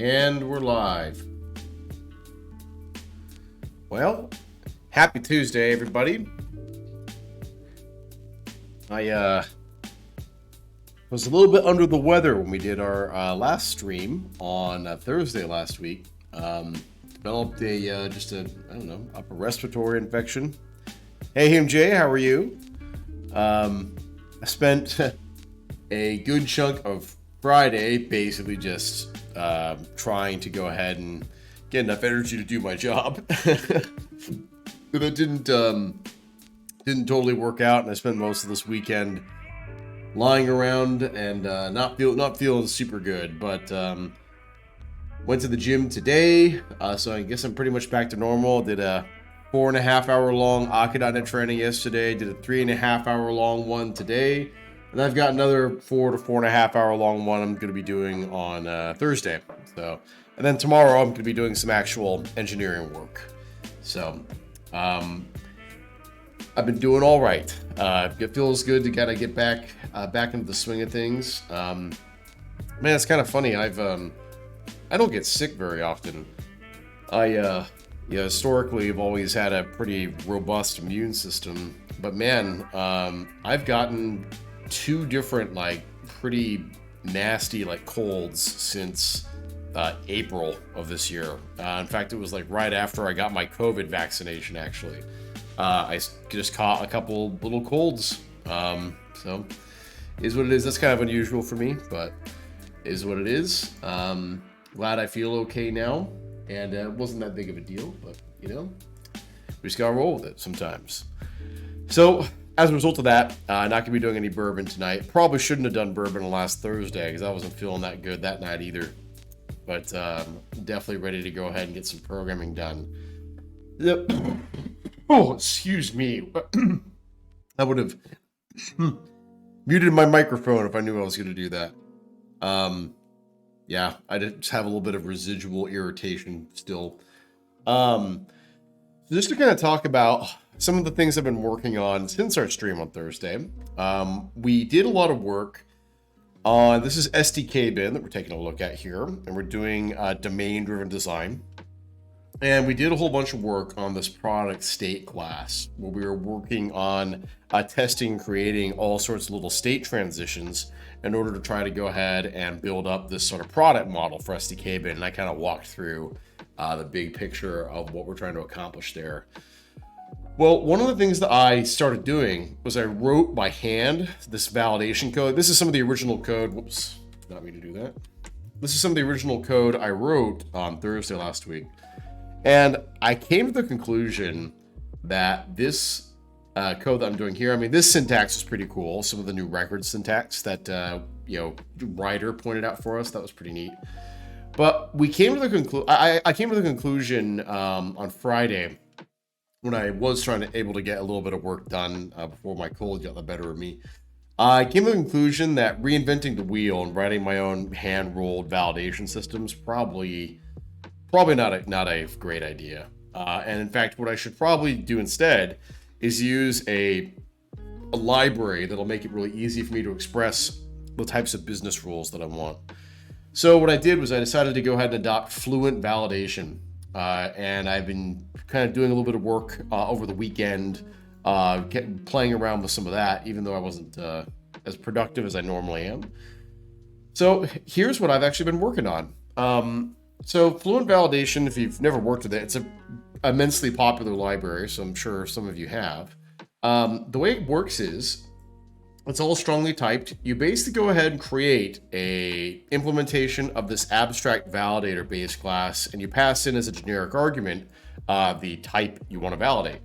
And we're live. Well, happy Tuesday, everybody. I was a little bit under the weather when we did our last stream on Thursday last week. Developed a upper respiratory infection. Hey, MJ, how are you? I spent a good chunk of Friday basically just trying to go ahead and get enough energy to do my job. But it didn't totally work out, and I spent most of this weekend lying around and not feeling super good. But went to the gym today, so I guess I'm pretty much back to normal. Did a 4.5 hour long Akadana training yesterday. Did a 3.5 hour long one today. And I've got another 4 to 4.5 hour long one I'm going to be doing on Thursday. So, and then tomorrow I'm going to be doing some actual engineering work. So, I've been doing all right. It feels good to kind of get back into the swing of things. Man, it's kind of funny. I don't get sick very often. Historically, I've always had a pretty robust immune system. But man, I've gotten 2 different, pretty nasty, colds since April of this year. In fact, it was, right after I got my COVID vaccination, actually. I just caught a couple little colds. So, is what it is. That's kind of unusual for me, but is what it is. Glad I feel okay now. And it wasn't that big of a deal, but, we just gotta roll with it sometimes. So, as a result of that, not going to be doing any bourbon tonight. Probably shouldn't have done bourbon last Thursday because I wasn't feeling that good that night either. But definitely ready to go ahead and get some programming done. Yep. Oh, excuse me. I would have muted my microphone if I knew I was going to do that. Yeah, I just have a little bit of residual irritation still. So just to kind of talk about some of the things I've been working on since our stream on Thursday. We did a lot of work on, this is Sdkbin that we're taking a look at here, and we're doing domain-driven design. And we did a whole bunch of work on this product state class, where we were working on testing, creating all sorts of little state transitions in order to try to go ahead and build up this sort of product model for Sdkbin. And I kind of walked through the big picture of what we're trying to accomplish there. Well, one of the things that I started doing was I wrote by hand this validation code. This is some of the original code. Whoops, not me to do that. This is some of the original code I wrote on Thursday last week. And I came to the conclusion that this code that I'm doing here, this syntax is pretty cool. Some of the new record syntax that, Ryder pointed out for us, that was pretty neat. But we came to the conclusion, I came to the conclusion on Friday when I was able to get a little bit of work done before my cold got the better of me. I came to the conclusion that reinventing the wheel and writing my own hand-rolled validation systems probably not a great idea. And in fact, what I should probably do instead is use a library that'll make it really easy for me to express the types of business rules that I want. So what I did was I decided to go ahead and adopt Fluent Validation. And I've been kind of doing a little bit of work over the weekend, playing around with some of that, even though I wasn't as productive as I normally am. So here's what I've actually been working on. So Fluent Validation, if you've never worked with it, it's an immensely popular library, so I'm sure some of you have. The way it works is, it's all strongly typed. You basically go ahead and create a implementation of this abstract validator base class, and you pass in as a generic argument the type you want to validate.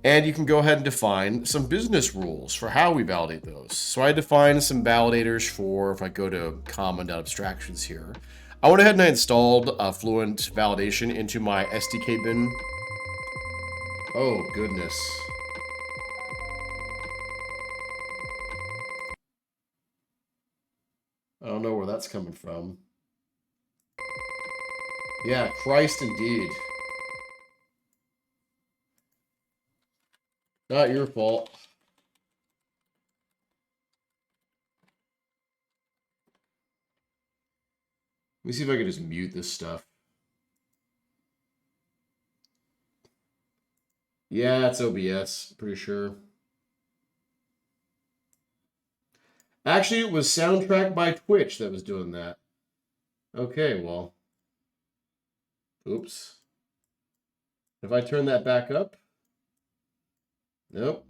And you can go ahead and define some business rules for how we validate those. So I defined some validators for, if I go to common.abstractions here, I went ahead and I installed Fluent Validation into my Sdkbin. Oh, goodness. I don't know where that's coming from. Yeah, Christ indeed. Not your fault. Let me see if I can just mute this stuff. Yeah, it's OBS, pretty sure. Actually, it was Soundtrack by Twitch that was doing that. Okay, well. Oops. If I turn that back up? Nope.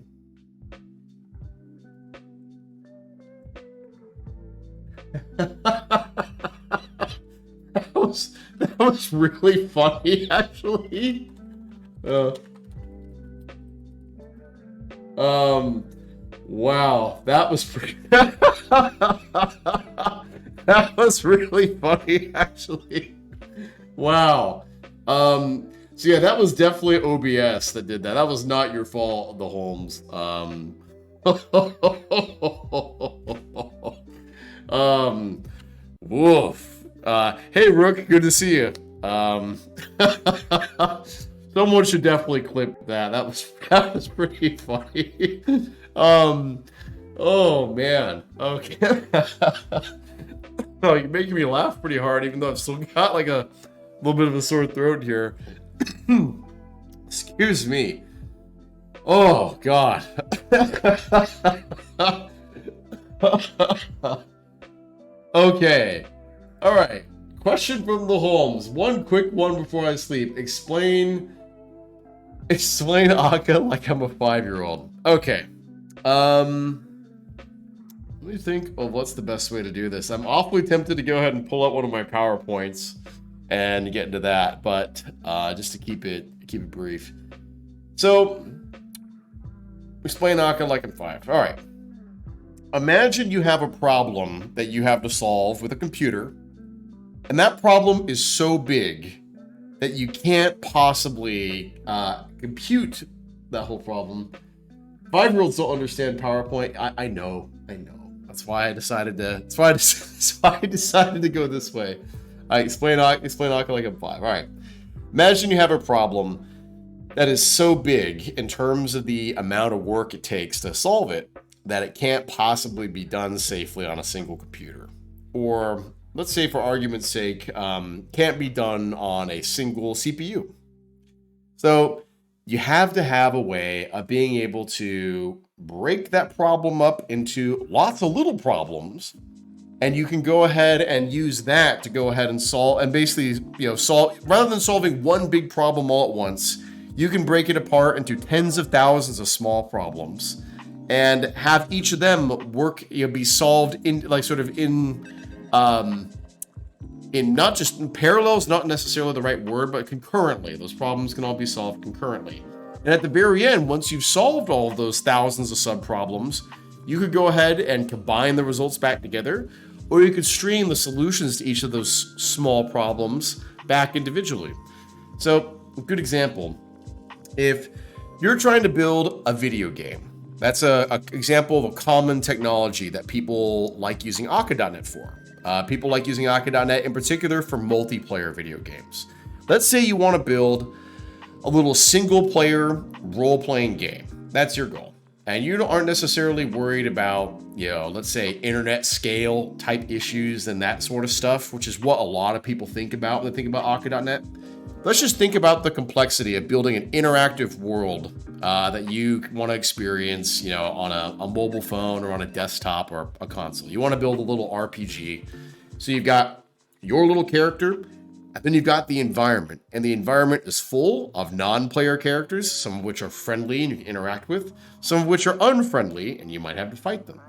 That was really funny, actually. Wow, that was pretty. That was really funny, actually. Wow. So yeah, that was definitely OBS that did that. That was not your fault, the Holmes. Woof. Hey Rook, good to see you. Someone should definitely clip that. That was pretty funny. Oh man. Okay. Oh, you're making me laugh pretty hard, even though I've still got like a little bit of a sore throat here. Excuse me. Oh God. Okay. All right. Question from the Holmes. One quick one before I sleep. Explain Akka like I'm a 5-year-old. Okay. Let me think of what's the best way to do this. I'm awfully tempted to go ahead and pull out one of my PowerPoints and get into that, but just to keep it brief. So, explain Akka like I'm 5. All right. Imagine you have a problem that you have to solve with a computer, and that problem is so big that you can't possibly compute that whole problem. 5-year-olds don't understand PowerPoint. I know. That's why I decided to. That's why I decided to go this way. I explain Akka like I'm 5. All right. Imagine you have a problem that is so big in terms of the amount of work it takes to solve it that it can't possibly be done safely on a single computer, or let's say for argument's sake, can't be done on a single CPU. So you have to have a way of being able to break that problem up into lots of little problems, and you can go ahead and use that to go ahead and solve, and basically, solve, rather than solving one big problem all at once, you can break it apart into tens of thousands of small problems and have each of them work, be solved in not just in parallels, not necessarily the right word, but concurrently. Those problems can all be solved concurrently. And at the very end, once you've solved all of those thousands of sub-problems, you could go ahead and combine the results back together, or you could stream the solutions to each of those small problems back individually. So, a good example, if you're trying to build a video game, that's an example of a common technology that people like using Akka.net for. People like using Akka.net in particular for multiplayer video games. Let's say you want to build a little single-player role-playing game. That's your goal. And you aren't necessarily worried about, let's say internet scale type issues and that sort of stuff, which is what a lot of people think about when they think about Akka.net. Let's just think about the complexity of building an interactive world that you want to experience, on a mobile phone or on a desktop or a console. You want to build a little RPG. So you've got your little character, and then you've got the environment. And the environment is full of non-player characters, some of which are friendly and you can interact with, some of which are unfriendly and you might have to fight them.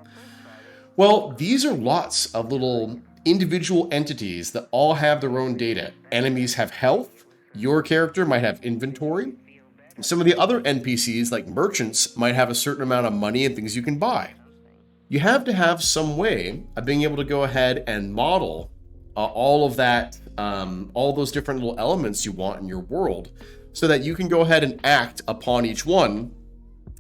Well, these are lots of little individual entities that all have their own data. Enemies have health. Your character might have inventory. Some of the other NPCs, like merchants, might have a certain amount of money and things you can buy. You have to have some way of being able to go ahead and model all of that, all those different little elements you want in your world, so that you can go ahead and act upon each one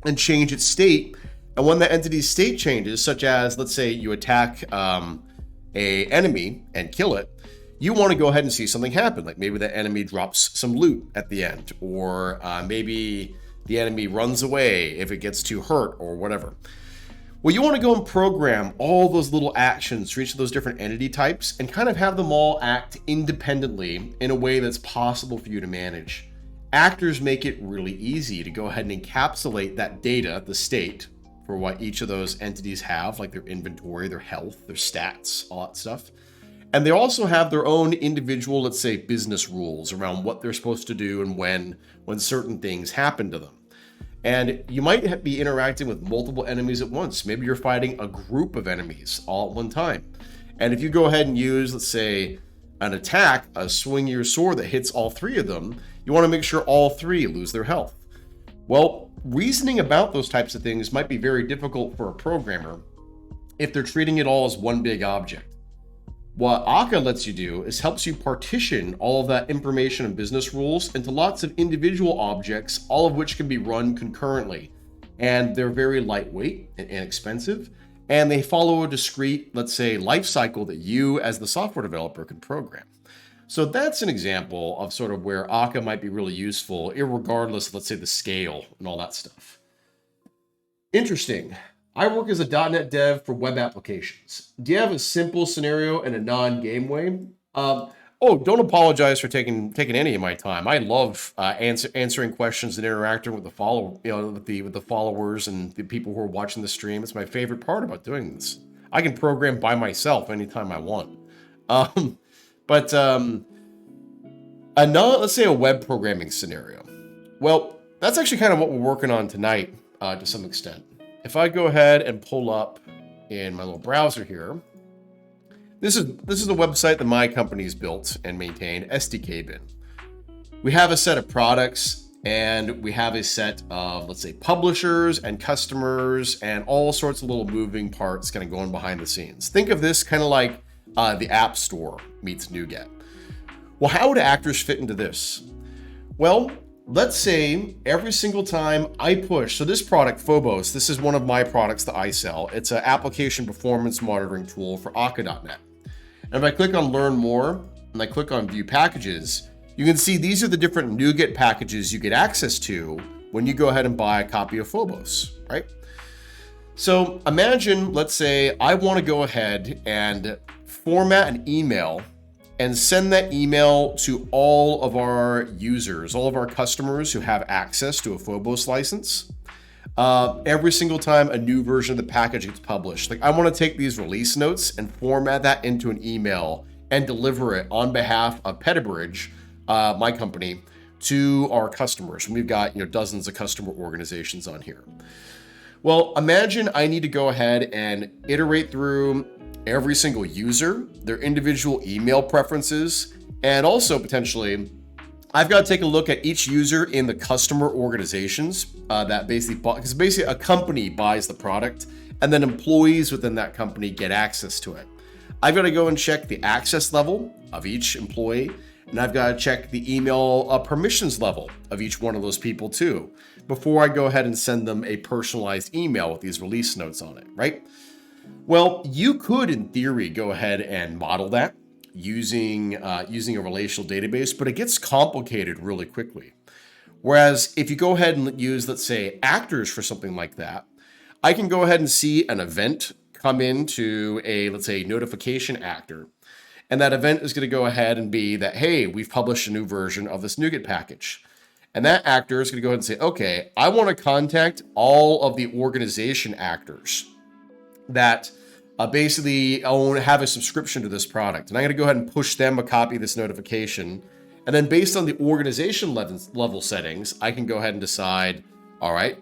and change its state. And when the entity's state changes, such as, let's say you attack a enemy and kill it, you want to go ahead and see something happen. Like maybe the enemy drops some loot at the end, or maybe the enemy runs away if it gets too hurt or whatever. Well, you want to go and program all those little actions for each of those different entity types and kind of have them all act independently in a way that's possible for you to manage. Actors make it really easy to go ahead and encapsulate that data, the state, for what each of those entities have, like their inventory, their health, their stats, all that stuff. And they also have their own individual, let's say, business rules around what they're supposed to do and when certain things happen to them. And you might be interacting with multiple enemies at once. Maybe you're fighting a group of enemies all at one time. And if you go ahead and use, let's say, an attack, a swing your sword that hits all three of them, you want to make sure all three lose their health. Well, reasoning about those types of things might be very difficult for a programmer if they're treating it all as one big object. What Akka lets you do is helps you partition all of that information and business rules into lots of individual objects, all of which can be run concurrently. And they're very lightweight and inexpensive, and they follow a discrete, let's say, life cycle that you as the software developer can program. So that's an example of sort of where Akka might be really useful, irregardless of, let's say, the scale and all that stuff. Interesting. I work as a .NET dev for web applications. Do you have a simple scenario in a non-game way? Don't apologize for taking any of my time. I love answering questions and interacting with the followers and the people who are watching the stream. It's my favorite part about doing this. I can program by myself anytime I want. Let's say a web programming scenario. Well, that's actually kind of what we're working on tonight to some extent. If I go ahead and pull up in my little browser here, this is a website that my company's built and maintained, Sdkbin. We have a set of products and we have a set of, let's say, publishers and customers and all sorts of little moving parts kind of going behind the scenes. Think of this kind of like the App Store meets NuGet. Well, how would actors fit into this? Well, let's say every single time I push, so this product, Phobos, this is one of my products that I sell. It's an application performance monitoring tool for Akka.net. And if I click on Learn More, and I click on View Packages, you can see these are the different NuGet packages you get access to when you go ahead and buy a copy of Phobos, right? So imagine, let's say I want to go ahead and format an email and send that email to all of our users, all of our customers who have access to a Phobos license. Every single time a new version of the package gets published. Like I want to take these release notes and format that into an email and deliver it on behalf of Petabridge, my company, to our customers. And we've got dozens of customer organizations on here. Well, imagine I need to go ahead and iterate through every single user, their individual email preferences, and also potentially, I've got to take a look at each user in the customer organizations that basically bought, because basically a company buys the product and then employees within that company get access to it. I've got to go and check the access level of each employee, and I've got to check the email permissions level of each one of those people too, before I go ahead and send them a personalized email with these release notes on it, right? Well, you could, in theory, go ahead and model that using a relational database, but it gets complicated really quickly. Whereas if you go ahead and use, let's say, actors for something like that, I can go ahead and see an event come into a, let's say, notification actor. And that event is going to go ahead and be that, hey, we've published a new version of this NuGet package. And that actor is going to go ahead and say, okay, I want to contact all of the organization actors that basically have a subscription to this product. And I'm going to go ahead and push them a copy of this notification. And then based on the organization level settings, I can go ahead and decide, all right,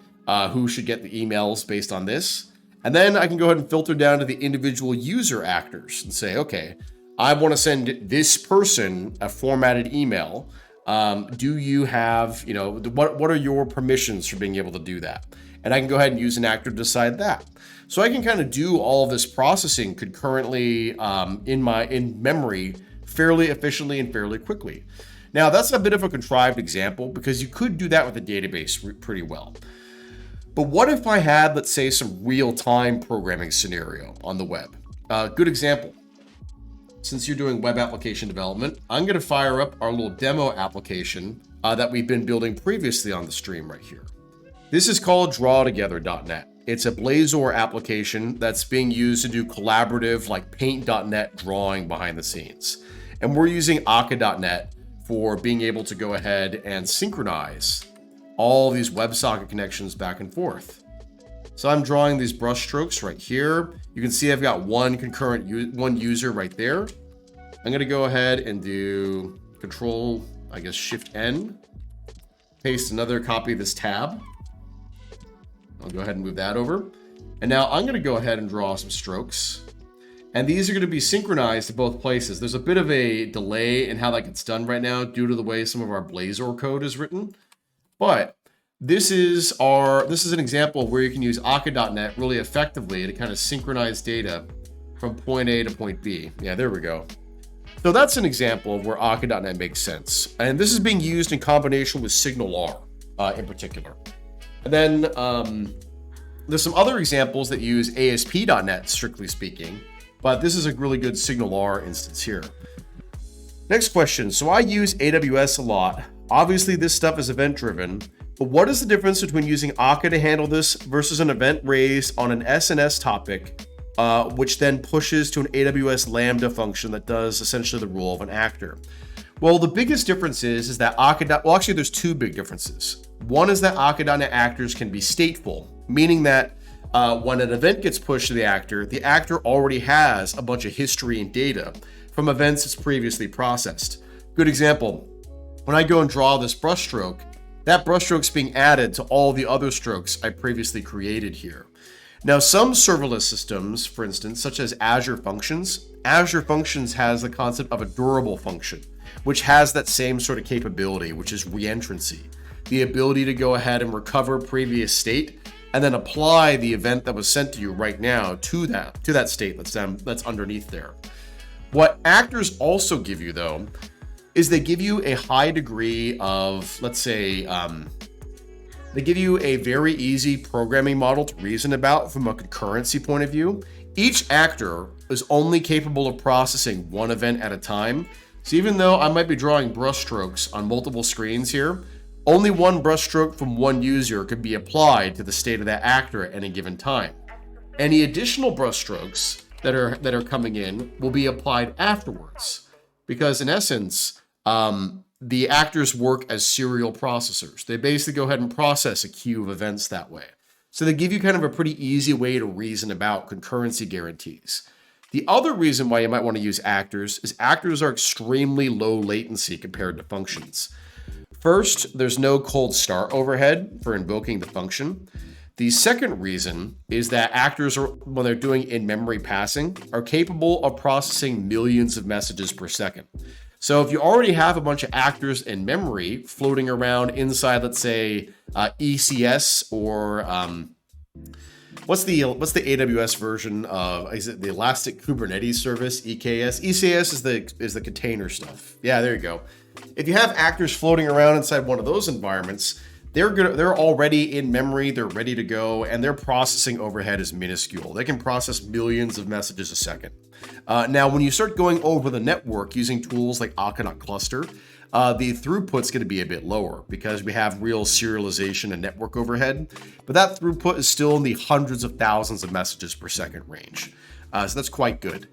who should get the emails based on this. And then I can go ahead and filter down to the individual user actors and say, okay, I want to send this person a formatted email. Do you have, what are your permissions for being able to do that? And I can go ahead and use an actor to decide that. So I can kind of do all of this processing concurrently in memory fairly efficiently and fairly quickly. Now that's a bit of a contrived example because you could do that with a database pretty well. But what if I had, let's say, some real-time programming scenario on the web? Good example. Since you're doing web application development, I'm going to fire up our little demo application that we've been building previously on the stream right here. This is called drawtogether.net. It's a Blazor application that's being used to do collaborative like paint.net drawing behind the scenes. And we're using Akka.net for being able to go ahead and synchronize all these WebSocket connections back and forth. So I'm drawing these brush strokes right here. You can see I've got one one user right there. I'm going to go ahead and do Control, I guess, Shift N, paste another copy of this tab. I'll go ahead and move that over. And now I'm going to go ahead and draw some strokes. And these are going to be synchronized to both places. There's a bit of a delay in how that gets done right now due to the way some of our Blazor code is written. But this is an example of where you can use Akka.net really effectively to kind of synchronize data from point A to point B. Yeah, there we go. So that's an example of where Akka.net makes sense. And this is being used in combination with SignalR in particular. And then there's some other examples that use ASP.net, strictly speaking, but this is a really good SignalR instance here. Next question. So I use AWS a lot. Obviously, this stuff is event-driven, but what is the difference between using Akka to handle this versus an event raised on an SNS topic, which then pushes to an AWS Lambda function that does essentially the role of an actor? Well, the biggest difference is that well, actually, there's two big differences. One is that Akka.net actors can be stateful, meaning that when an event gets pushed to the actor already has a bunch of history and data from events it's previously processed. Good example, when I go and draw this brushstroke, that brushstroke's being added to all the other strokes I previously created here. Now, some serverless systems, for instance, such as Azure Functions has the concept of a durable function, which has that same sort of capability, which is reentrancy, the ability to go ahead and recover previous state and then apply the event that was sent to you right now to that state that's underneath there. What actors also give you, though, is they give you a high degree of, let's say, they give you a very easy programming model to reason about from a concurrency point of view. Each actor is only capable of processing one event at a time. So even though I might be drawing brushstrokes on multiple screens here, only one brushstroke from one user could be applied to the state of that actor at any given time. Any additional brushstrokes that are coming in will be applied afterwards, because in essence, the actors work as serial processors. They basically go ahead and process a queue of events that way. So they give you kind of a pretty easy way to reason about concurrency guarantees. The other reason why you might want to use actors is actors are extremely low latency compared to functions. First, there's no cold start overhead for invoking the function. The second reason is that actors, when they're doing in-memory passing, are capable of processing millions of messages per second. So if you already have a bunch of actors in memory floating around inside, let's say, ECS or what's the AWS version of, is it the Elastic Kubernetes Service, EKS? ECS is the container stuff. Yeah, there you go. If you have actors floating around inside one of those environments, they're already in memory, they're ready to go, and their processing overhead is minuscule. They can process millions of messages a second. Now, when you start going over the network using tools like Akka Cluster, the throughput's going to be a bit lower because we have real serialization and network overhead, but that throughput is still in the hundreds of thousands of messages per second range. So that's quite good.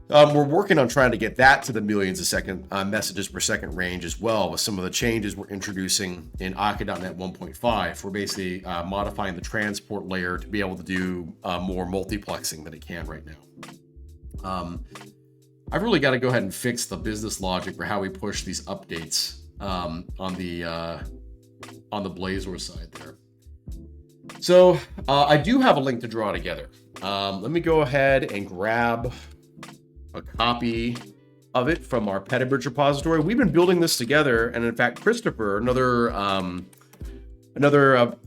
We're working on trying to get that to the millions of messages per second range as well with some of the changes we're introducing in Akka.net 1.5. We're basically modifying the transport layer to be able to do more multiplexing than it can right now. I've really got to go ahead and fix the business logic for how we push these updates on the Blazor side there. So I do have a link to draw together. Let me go ahead and grab a copy of it from our Petabridge repository. We've been building this together, and in fact, Christopher, another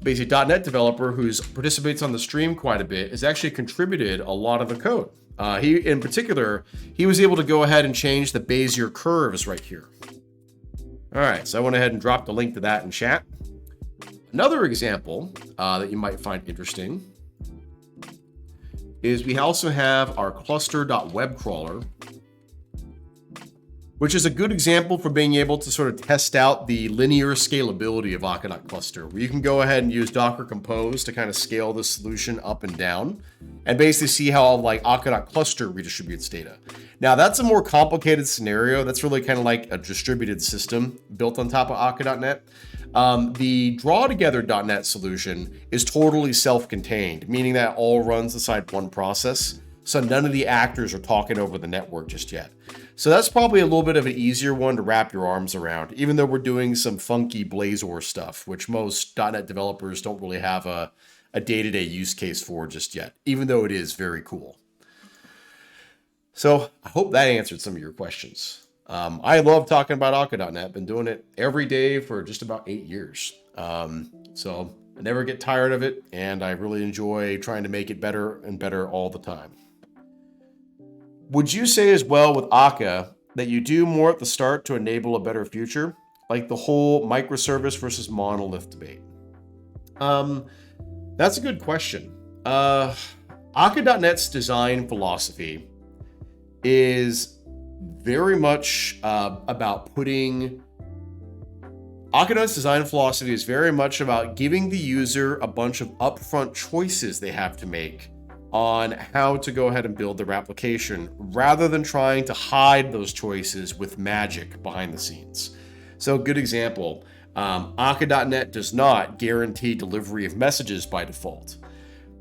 basic .NET developer who participates on the stream quite a bit, has actually contributed a lot of the code. In particular, he was able to go ahead and change the Bezier curves right here. All right, so I went ahead and dropped a link to that in chat. Another example that you might find interesting is we also have our cluster.web crawler, which is a good example for being able to sort of test out the linear scalability of Aquanaut Cluster, where you can go ahead and use Docker Compose to kind of scale the solution up and down and basically see how like Aquanaut Cluster redistributes data. Now that's a more complicated scenario. That's really kind of like a distributed system built on top of Akka.net. The drawtogether.net solution is totally self-contained, meaning that it all runs inside one process. So none of the actors are talking over the network just yet. So that's probably a little bit of an easier one to wrap your arms around, even though we're doing some funky Blazor stuff, which most .NET developers don't really have a day-to-day use case for just yet, even though it is very cool. So I hope that answered some of your questions. I love talking about Akka.net. Been doing it every day for just about 8 years. So I never get tired of it, and I really enjoy trying to make it better and better all the time. Would you say as well with Akka that you do more at the start to enable a better future, like the whole microservice versus monolith debate? That's a good question. Akka.net's design philosophy is very much about putting... Akka.net's design philosophy is very much about giving the user a bunch of upfront choices they have to make on how to go ahead and build their application, rather than trying to hide those choices with magic behind the scenes. So a good example, Akka.net does not guarantee delivery of messages by default.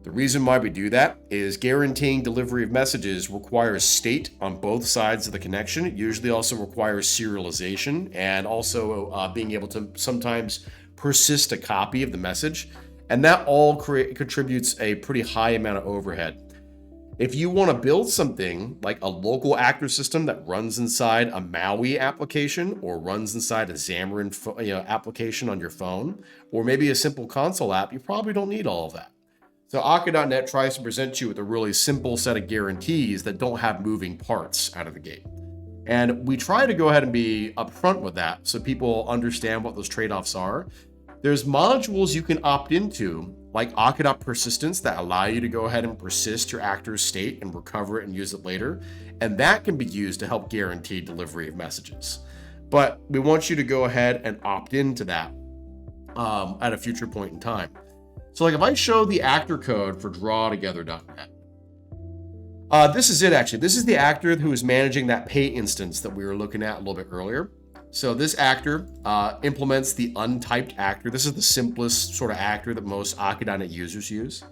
The reason why we do that is guaranteeing delivery of messages requires state on both sides of the connection. It usually also requires serialization and also being able to sometimes persist a copy of the message. And that all contributes a pretty high amount of overhead. If you want to build something like a local actor system that runs inside a Maui application or runs inside a Xamarin application on your phone, or maybe a simple console app, you probably don't need all of that. So Akka.net tries to present you with a really simple set of guarantees that don't have moving parts out of the gate. And we try to go ahead and be upfront with that so people understand what those trade-offs are. There's modules you can opt into, like Akka persistence, that allow you to go ahead and persist your actor's state and recover it and use it later. And that can be used to help guarantee delivery of messages. But we want you to go ahead and opt into that at a future point in time. So like if I show the actor code for drawtogether.net, this is it actually. This is the actor who is managing that pay instance that we were looking at a little bit earlier. So this actor implements the untyped actor. This is the simplest sort of actor that most Akka.net users use.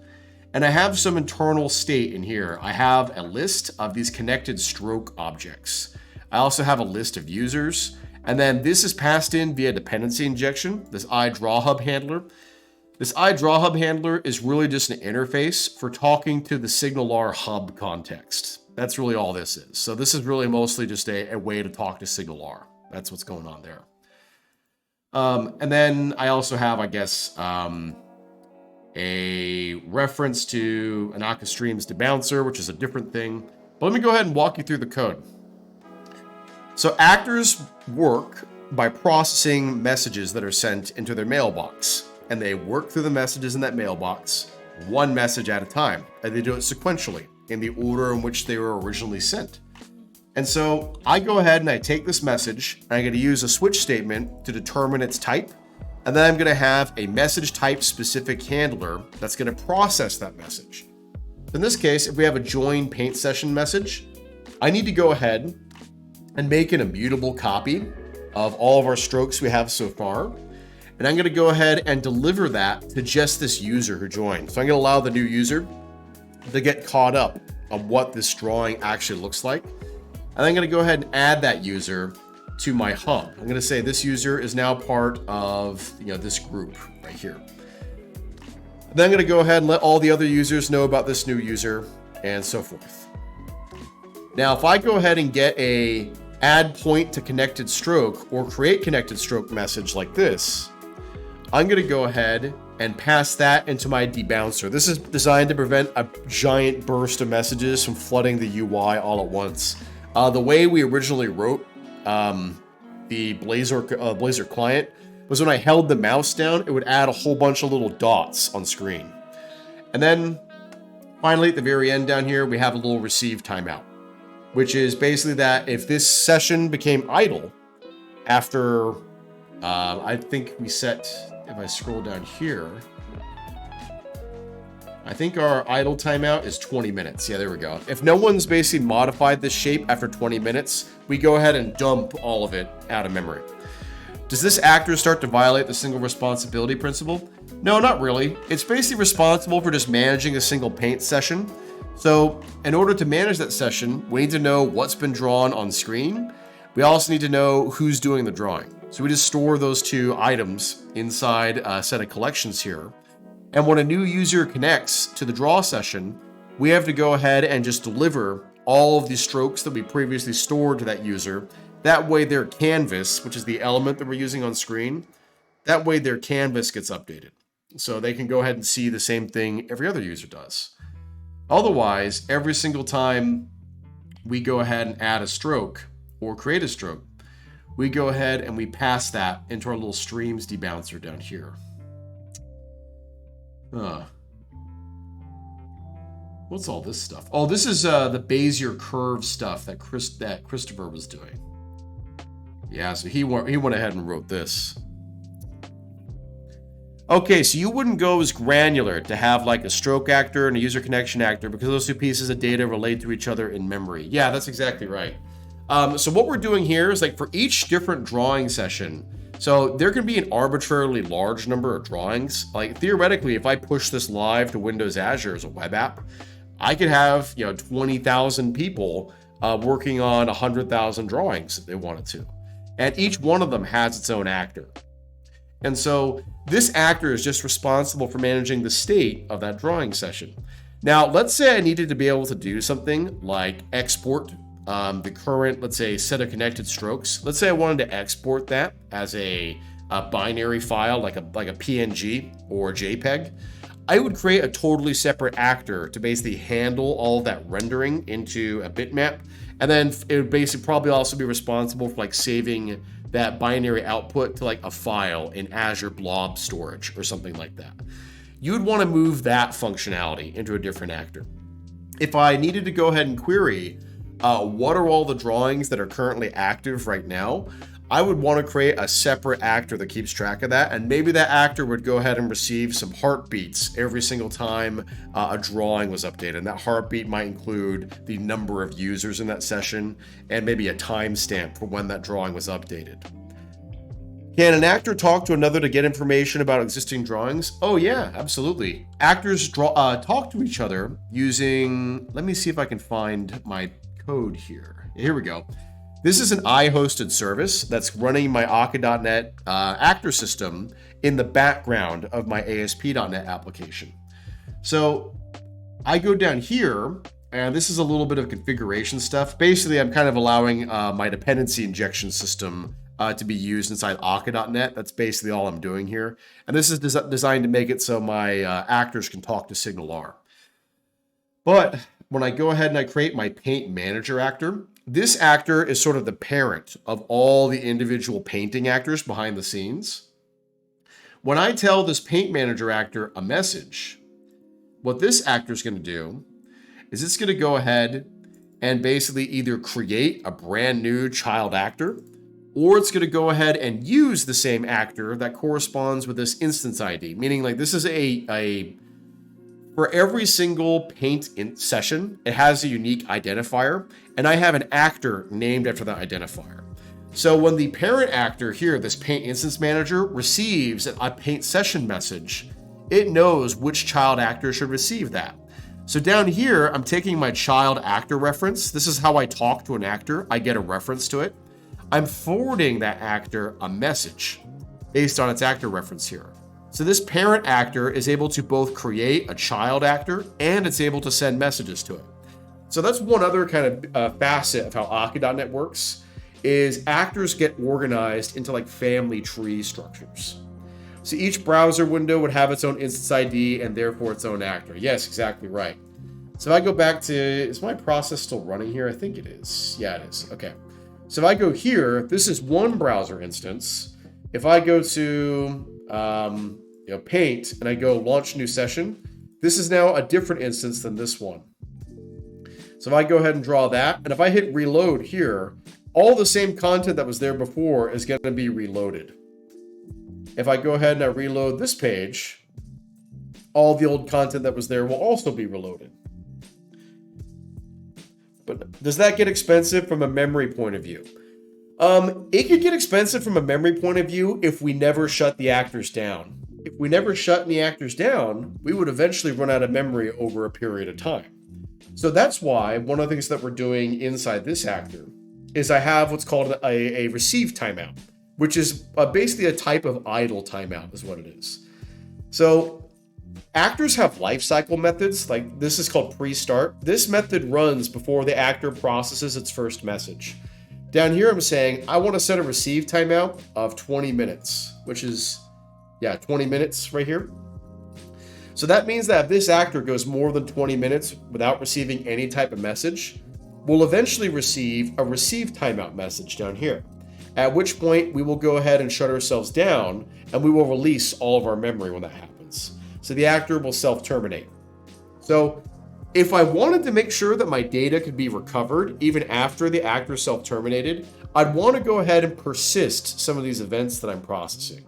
And I have some internal state in here. I have a list of these connected stroke objects. I also have a list of users. And then this is passed in via dependency injection, this iDrawHub handler. This iDrawHub handler is really just an interface for talking to the SignalR hub context. That's really all this is. So this is really mostly just a way to talk to SignalR. That's what's going on there. And then I also have, I guess, a reference to an Akka Streams debouncer, which is a different thing. But let me go ahead and walk you through the code. So actors work by processing messages that are sent into their mailbox. And they work through the messages in that mailbox, one message at a time. And they do it sequentially, in the order in which they were originally sent. And so I go ahead and I take this message, and I'm going to use a switch statement to determine its type. And then I'm going to have a message type specific handler that's going to process that message. In this case, if we have a join paint session message, I need to go ahead and make an immutable copy of all of our strokes we have so far. And I'm going to go ahead and deliver that to just this user who joined. So I'm going to allow the new user to get caught up on what this drawing actually looks like. And I'm going to go ahead and add that user to my hub. I'm going to say this user is now part of this group right here. Then I'm going to go ahead and let all the other users know about this new user and so forth. Now, if I go ahead and get a add point to connected stroke or create connected stroke message like this, I'm going to go ahead and pass that into my debouncer. This is designed to prevent a giant burst of messages from flooding the UI all at once. The way we originally wrote the Blazor client was when I held the mouse down, it would add a whole bunch of little dots on screen. And then finally at the very end down here, we have a little receive timeout. which is basically that if this session became idle after, I think we set, if I scroll down here, I think our idle timeout is 20 minutes. Yeah, there we go. If no one's basically modified this shape after 20 minutes, we go ahead and dump all of it out of memory. Does this actor start to violate the single responsibility principle? No, not really. It's basically responsible for just managing a single paint session. So in order to manage that session, we need to know what's been drawn on screen. We also need to know who's doing the drawing. So we just store those two items inside a set of collections here. And when a new user connects to the draw session, we have to go ahead and just deliver all of the strokes that we previously stored to that user. That way their canvas, which is the element that we're using on screen, that way their canvas gets updated. So they can go ahead and see the same thing every other user does. Otherwise, every single time we go ahead and add a stroke or create a stroke, we go ahead and we pass that into our little streams debouncer down here. What's all this stuff? Oh, this is the Bezier curve stuff that Christopher was doing. Yeah, so he went ahead and wrote this. Okay, so you wouldn't go as granular to have like a stroke actor and a user connection actor because those two pieces of data relate to each other in memory. Yeah, that's exactly right. So what we're doing here is like for each different drawing session, so there can be an arbitrarily large number of drawings. Like theoretically, if I push this live to Windows Azure as a web app, I could have 20,000 people working on 100,000 drawings if they wanted to. And each one of them has its own actor. And so this actor is just responsible for managing the state of that drawing session. Now, let's say I needed to be able to do something like export the current, let's say, set of connected strokes. Let's say I wanted to export that as a binary file, like a PNG or JPEG. I would create a totally separate actor to basically handle all of that rendering into a bitmap. And then it would basically probably also be responsible for like saving that binary output to like a file in Azure Blob storage or something like that. You would want to move that functionality into a different actor. If I needed to go ahead and query what are all the drawings that are currently active right now, I would want to create a separate actor that keeps track of that. And maybe that actor would go ahead and receive some heartbeats every single time a drawing was updated. And that heartbeat might include the number of users in that session and maybe a timestamp for when that drawing was updated. Can an actor talk to another to get information about existing drawings? Oh yeah, absolutely. Actors talk to each other using, let me see if I can find my code here. Here we go. This is an I-hosted service that's running my Akka.net actor system in the background of my ASP.NET application. So I go down here, and this is a little bit of configuration stuff. Basically, I'm kind of allowing my dependency injection system to be used inside Akka.net. That's basically all I'm doing here. And this is designed to make it so my actors can talk to SignalR. But when I go ahead and I create my Paint Manager actor, this actor is sort of the parent of all the individual painting actors behind the scenes. When I tell this Paint Manager actor a message, what this actor is going to do is it's going to go ahead and basically either create a brand new child actor, or it's going to go ahead and use the same actor that corresponds with this instance ID, meaning like this is for every single paint session, it has a unique identifier, and I have an actor named after that identifier. So when the parent actor here, this Paint Instance Manager, receives a paint session message, it knows which child actor should receive that. So down here, I'm taking my child actor reference. This is how I talk to an actor. I get a reference to it. I'm forwarding that actor a message based on its actor reference here. So this parent actor is able to both create a child actor and it's able to send messages to it. So that's one other kind of facet of how Akka.net works, is actors get organized into like family tree structures. So each browser window would have its own instance ID and therefore its own actor. Yes, exactly right. So if I go back to, is my process still running here? I think it is. Yeah, it is. Okay. So if I go here, this is one browser instance. If I go to Paint and I go launch new session, this is now a different instance than this one. So if I go ahead and draw that, and if I hit reload here, all the same content that was there before is going to be reloaded. If I go ahead and I reload this page, all the old content that was there will also be reloaded. But does that get expensive from a memory point of view? It could get expensive from a memory point of view if we never shut the actors down. If we never shut the actors down, we would eventually run out of memory over a period of time. So that's why one of the things that we're doing inside this actor is I have what's called a receive timeout, which is basically a type of idle timeout is what it is. So actors have lifecycle methods, like this is called pre-start. This method runs before the actor processes its first message. Down here, I'm saying I want to set a receive timeout of 20 minutes, which is, 20 minutes right here. So that means that if this actor goes more than 20 minutes without receiving any type of message, we'll eventually receive a receive timeout message down here. At which point we will go ahead and shut ourselves down and we will release all of our memory when that happens. So the actor will self-terminate. So if I wanted to make sure that my data could be recovered even after the actor self-terminated, I'd want to go ahead and persist some of these events that I'm processing,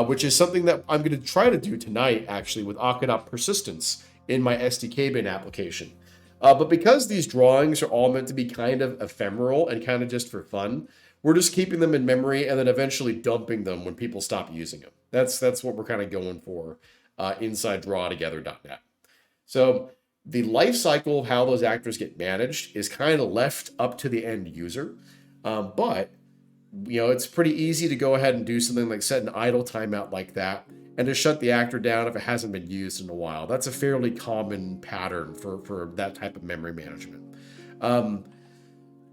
which is something that I'm going to try to do tonight actually with Akka.persistence in my Sdkbin application. But because these drawings are all meant to be kind of ephemeral and kind of just for fun, we're just keeping them in memory and then eventually dumping them when people stop using them. That's what we're kind of going for inside drawtogether.net. So the life cycle of how those actors get managed is kind of left up to the end user. But it's pretty easy to go ahead and do something like set an idle timeout like that and to shut the actor down if it hasn't been used in a while. That's a fairly common pattern for that type of memory management.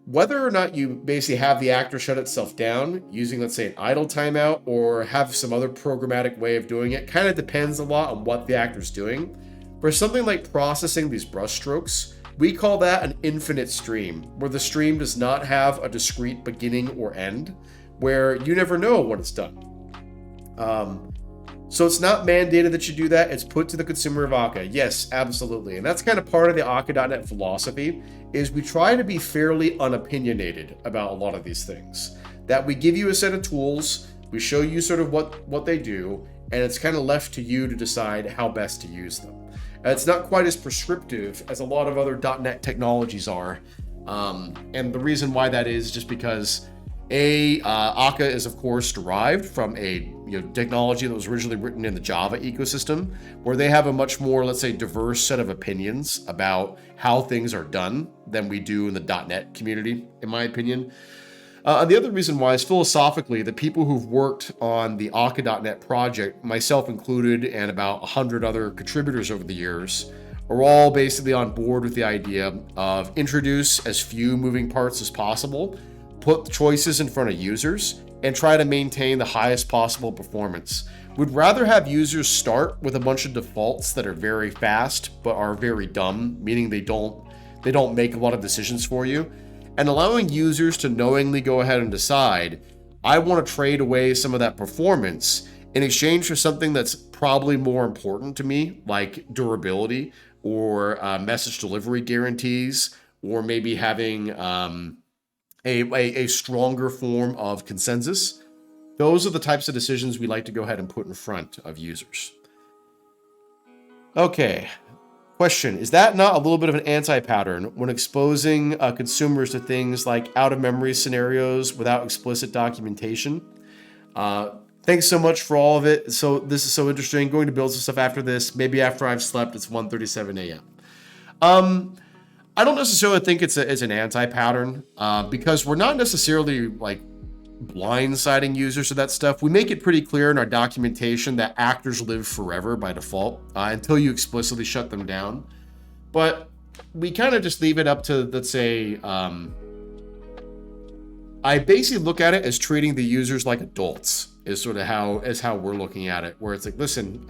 Whether or not you basically have the actor shut itself down using, let's say, an idle timeout or have some other programmatic way of doing it kind of depends a lot on what the actor's doing. For something like processing these brush strokes, we call that an infinite stream, where the stream does not have a discrete beginning or end, where you never know when it's done. So it's not mandated that you do that. It's put to the consumer of Akka. Yes, absolutely. And that's kind of part of the Akka.net philosophy, is we try to be fairly unopinionated about a lot of these things. That we give you a set of tools, we show you sort of what they do, and it's kind of left to you to decide how best to use them. It's not quite as prescriptive as a lot of other .NET technologies are. And the reason why that is just because Akka is of course derived from a technology that was originally written in the Java ecosystem, where they have a much more, let's say, diverse set of opinions about how things are done than we do in the .NET community, in my opinion. And the other reason why is philosophically, the people who've worked on the Akka.net project, myself included, and about 100 other contributors over the years, are all basically on board with the idea of introduce as few moving parts as possible, put choices in front of users, and try to maintain the highest possible performance. We'd rather have users start with a bunch of defaults that are very fast but are very dumb, meaning they don't make a lot of decisions for you, and allowing users to knowingly go ahead and decide, I want to trade away some of that performance in exchange for something that's probably more important to me, like durability or message delivery guarantees, or maybe having a stronger form of consensus. Those are the types of decisions we like to go ahead and put in front of users. Okay. Question, is that not a little bit of an anti-pattern when exposing consumers to things like out-of-memory scenarios without explicit documentation? Thanks so much for all of it. So this is so interesting. Going to build some stuff after this. Maybe after I've slept. It's 1:37 a.m. I don't necessarily think it's an anti-pattern because we're not necessarily like blindsiding users to that stuff. We make it pretty clear in our documentation that actors live forever by default until you explicitly shut them down. But we kind of just leave it up to, let's say, I basically look at it as treating the users like adults is sort of how we're looking at it, where it's like, listen,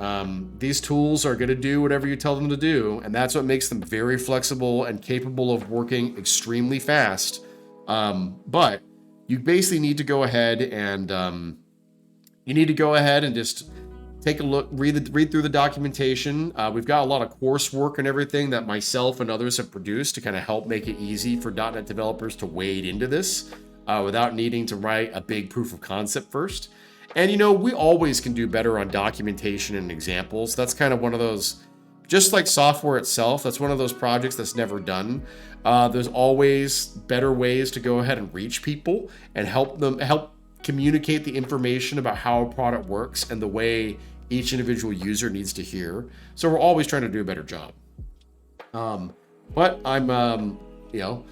these tools are going to do whatever you tell them to do, and that's what makes them very flexible and capable of working extremely fast. But you basically need to go ahead and just take a look, read through the documentation. We've got a lot of coursework and everything that myself and others have produced to kind of help make it easy for .NET developers to wade into this without needing to write a big proof of concept first. And, you know, we always can do better on documentation and examples. That's kind of one of those, just like software itself, that's one of those projects that's never done. There's always better ways to go ahead and reach people and help communicate the information about how a product works and the way each individual user needs to hear. So we're always trying to do a better job. But I'm, you know,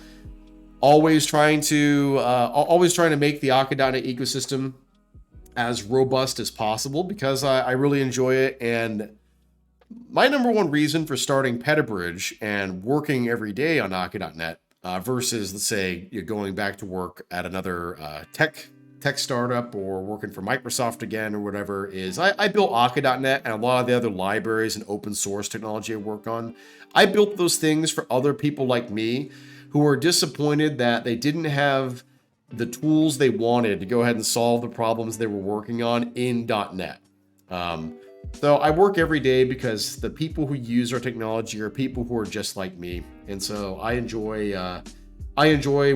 always trying to make the Akka.NET ecosystem as robust as possible because I really enjoy it. And my number one reason for starting Petabridge and working every day on Akka.NET versus, let's say, you're going back to work at another tech startup or working for Microsoft again or whatever is I built Akka.NET and a lot of the other libraries and open source technology I work on. I built those things for other people like me who were disappointed that they didn't have the tools they wanted to go ahead and solve the problems they were working on in .NET. So I work every day because the people who use our technology are people who are just like me. And so I enjoy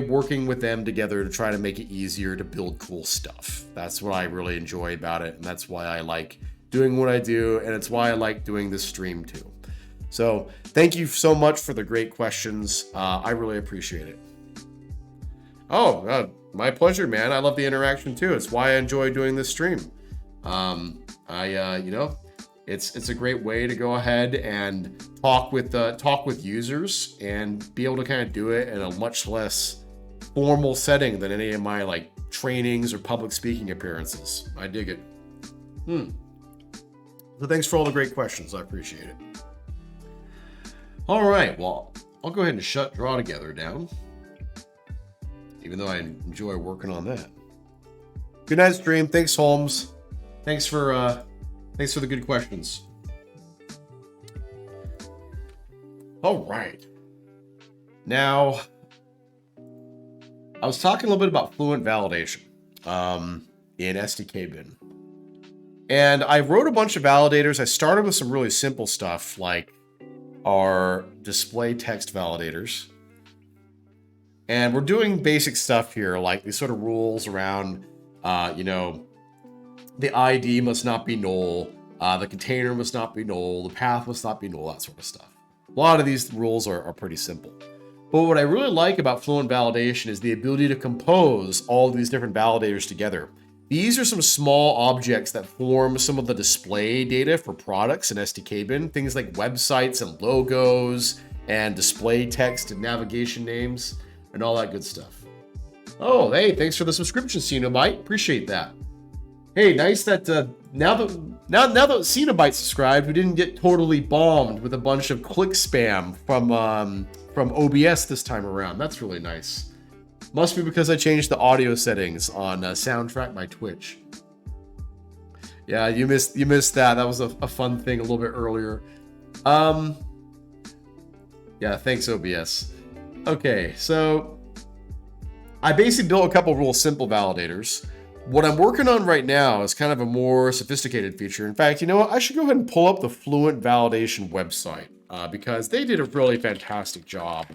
working with them together to try to make it easier to build cool stuff. That's what I really enjoy about it. And that's why I like doing what I do. And it's why I like doing this stream too. So thank you so much for the great questions. I really appreciate it. Oh, my pleasure, man. I love the interaction too. It's why I enjoy doing this stream. You know, it's a great way to go ahead and talk with users and be able to kind of do it in a much less formal setting than any of my like trainings or public speaking appearances. I dig it. So thanks for all the great questions. I appreciate it. All right, well, I'll go ahead and shut Draw Together down, even though I enjoy working on that. Good night, stream. Thanks, Holmes. Thanks for the good questions. All right. Now, I was talking a little bit about fluent validation in Sdkbin. And I wrote a bunch of validators. I started with some really simple stuff like our display text validators. And we're doing basic stuff here, like these sort of rules around, you know, the ID must not be null, the container must not be null, the path must not be null, that sort of stuff. A lot of these rules are pretty simple. But what I really like about Fluent Validation is the ability to compose all of these different validators together. These are some small objects that form some of the display data for products in Sdkbin, things like websites and logos and display text and navigation names and all that good stuff. Oh, hey, thanks for the subscription, Cenobite. Appreciate that. Hey, nice that now that Cenobite subscribed, we didn't get totally bombed with a bunch of click spam from OBS this time around. That's really nice. Must be because I changed the audio settings on Soundtrack by Twitch. Yeah, you missed that. That was a fun thing a little bit earlier. Yeah, thanks OBS. Okay, so I basically built a couple real simple validators. What I'm working on right now is kind of a more sophisticated feature. In fact, you know what? I should go ahead and pull up the Fluent Validation website because they did a really fantastic job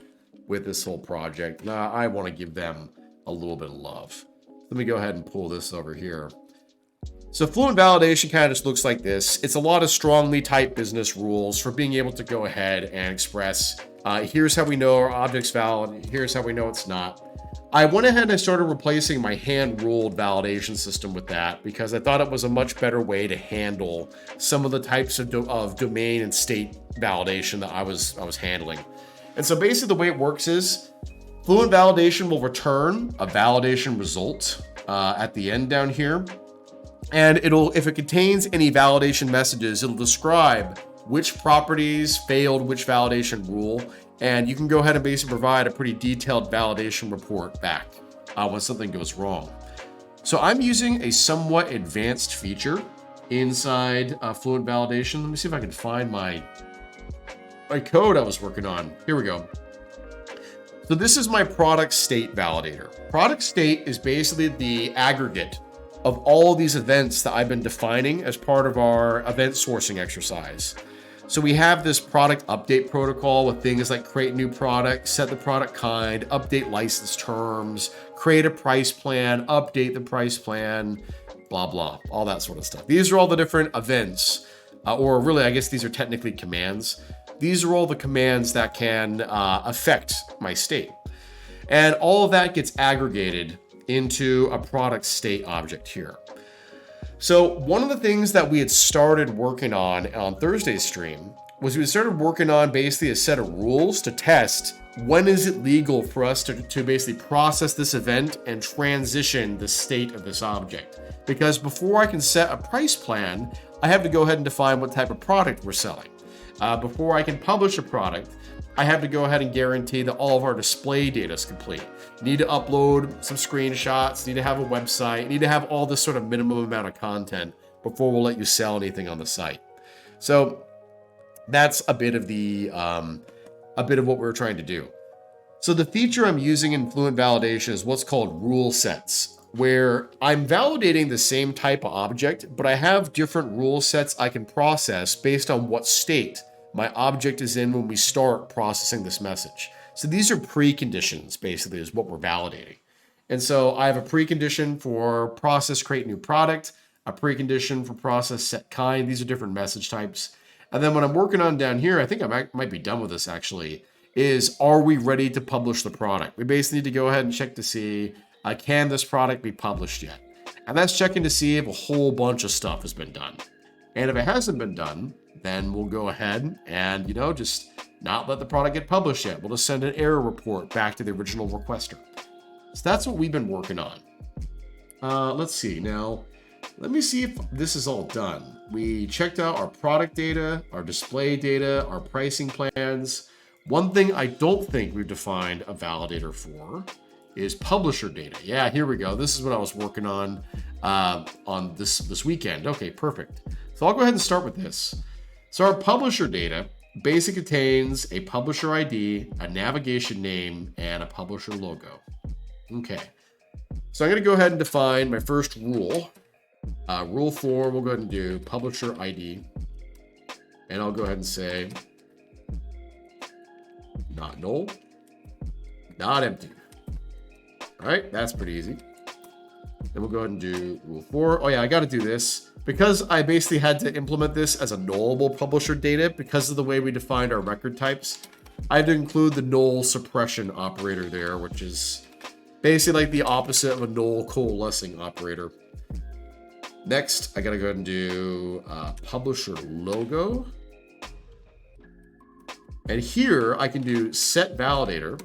with this whole project. And I want to give them a little bit of love. Let me go ahead and pull this over here. So Fluent Validation kind of just looks like this. It's a lot of strongly typed business rules for being able to go ahead and express, here's how we know our object's valid, here's how we know it's not. I went ahead and I started replacing my hand-ruled validation system with that because I thought it was a much better way to handle some of the types of domain and state validation that I was handling. And so basically the way it works is Fluent Validation will return a validation result at the end down here. And if it contains any validation messages, it'll describe which properties failed which validation rule. And you can go ahead and basically provide a pretty detailed validation report back when something goes wrong. So I'm using a somewhat advanced feature inside Fluent Validation. Let me see if I can find my code I was working on. Here we go. So this is my product state validator. Product state is basically the aggregate of all these events that I've been defining as part of our event sourcing exercise. So we have this product update protocol with things like create new product, set the product kind, update license terms, create a price plan, update the price plan, blah, blah, all that sort of stuff. These are all the different events, or really, I guess these are technically commands. These are all the commands that can affect my state. And all of that gets aggregated into a product state object here. So one of the things that we had started working on Thursday's stream was we started working on basically a set of rules to test when is it legal for us to basically process this event and transition the state of this object. Because before I can set a price plan, I have to go ahead and define what type of product we're selling. Before I can publish a product, I have to go ahead and guarantee that all of our display data is complete. Need to upload some screenshots, need to have a website, need to have all this sort of minimum amount of content before we'll let you sell anything on the site. So that's a bit of what we're trying to do. So the feature I'm using in Fluent Validation is what's called rule sets, where I'm validating the same type of object, but I have different rule sets I can process based on what state my object is in when we start processing this message. So these are preconditions, basically, is what we're validating. And so I have a precondition for process create new product, a precondition for process set kind. These are different message types. And then what I'm working on down here, I think I might be done with this actually, is are we ready to publish the product? We basically need to go ahead and check to see, can this product be published yet? And that's checking to see if a whole bunch of stuff has been done. And if it hasn't been done, then we'll go ahead and, just not let the product get published yet. We'll just send an error report back to the original requester. So that's what we've been working on. Let's see. Now, let me see if this is all done. We checked out our product data, our display data, our pricing plans. One thing I don't think we've defined a validator for is publisher data. Yeah, here we go. This is what I was working on this weekend. Okay, perfect. So I'll go ahead and start with this. So our publisher data basically contains a publisher ID, a navigation name, and a publisher logo. Okay. So I'm going to go ahead and define my first rule. Rule 4, we'll go ahead and do publisher ID. And I'll go ahead and say not null, not empty. All right, that's pretty easy. Then we'll go ahead and do rule 4. Oh yeah, I got to do this. Because I basically had to implement this as a nullable publisher data because of the way we defined our record types, I had to include the null suppression operator there, which is basically like the opposite of a null coalescing operator. Next, I got to go ahead and do publisher logo. And here I can do set validator,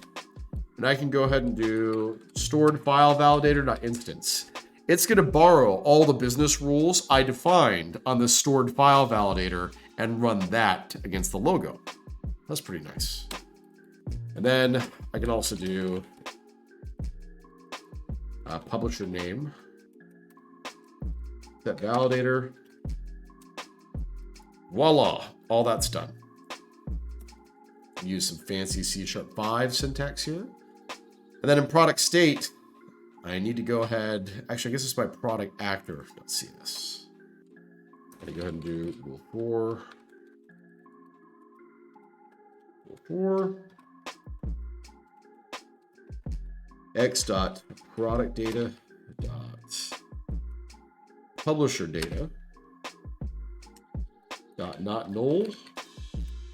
and I can go ahead and do stored file validator.instance. It's going to borrow all the business rules I defined on the stored file validator and run that against the logo. That's pretty nice. And then I can also do publisher name, set validator. Voila, all that's done. Use some fancy C#5 syntax here. And then in product state, I need to go ahead, actually, I guess it's my product actor. Let's see this. I'm going to go ahead and do rule 4. Rule 4. X dot product data dot publisher data dot not null.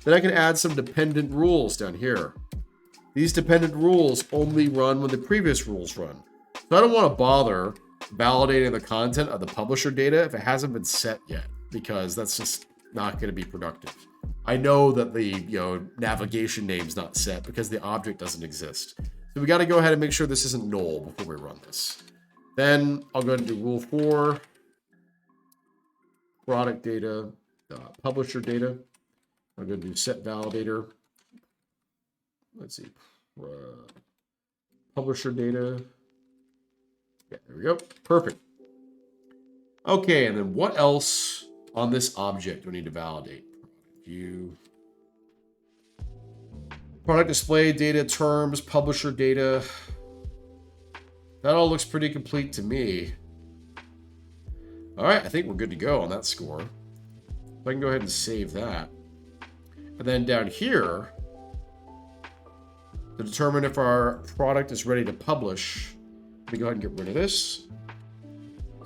Then I can add some dependent rules down here. These dependent rules only run when the previous rules run. So I don't want to bother validating the content of the publisher data if it hasn't been set yet, because that's just not going to be productive. I know that the navigation name's not set because the object doesn't exist. So we got to go ahead and make sure this isn't null before we run this. Then I'll go ahead and do rule 4, product data, publisher data. I'm going to do set validator. Let's see, publisher data. Yeah, there we go. Perfect. Okay, and then what else on this object do we need to validate? View. Product display data, terms, publisher data. That all looks pretty complete to me. All right, I think we're good to go on that score. I can go ahead and save that. And then down here, to determine if our product is ready to publish, let me go ahead and get rid of this.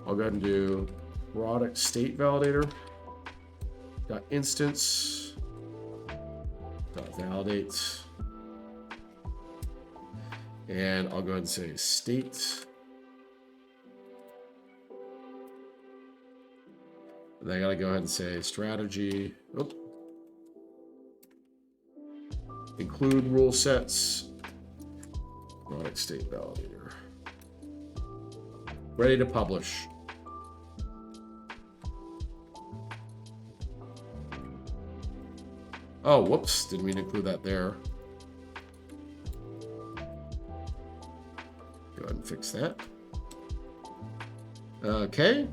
I'll go ahead and do product state validator. Dot instance. Dot validate. And I'll go ahead and say state. And then I gotta go ahead and say strategy. Oh. Include rule sets. Product state validator. Ready to publish. Oh, whoops. Didn't mean to include that there. Go ahead and fix that. Okay.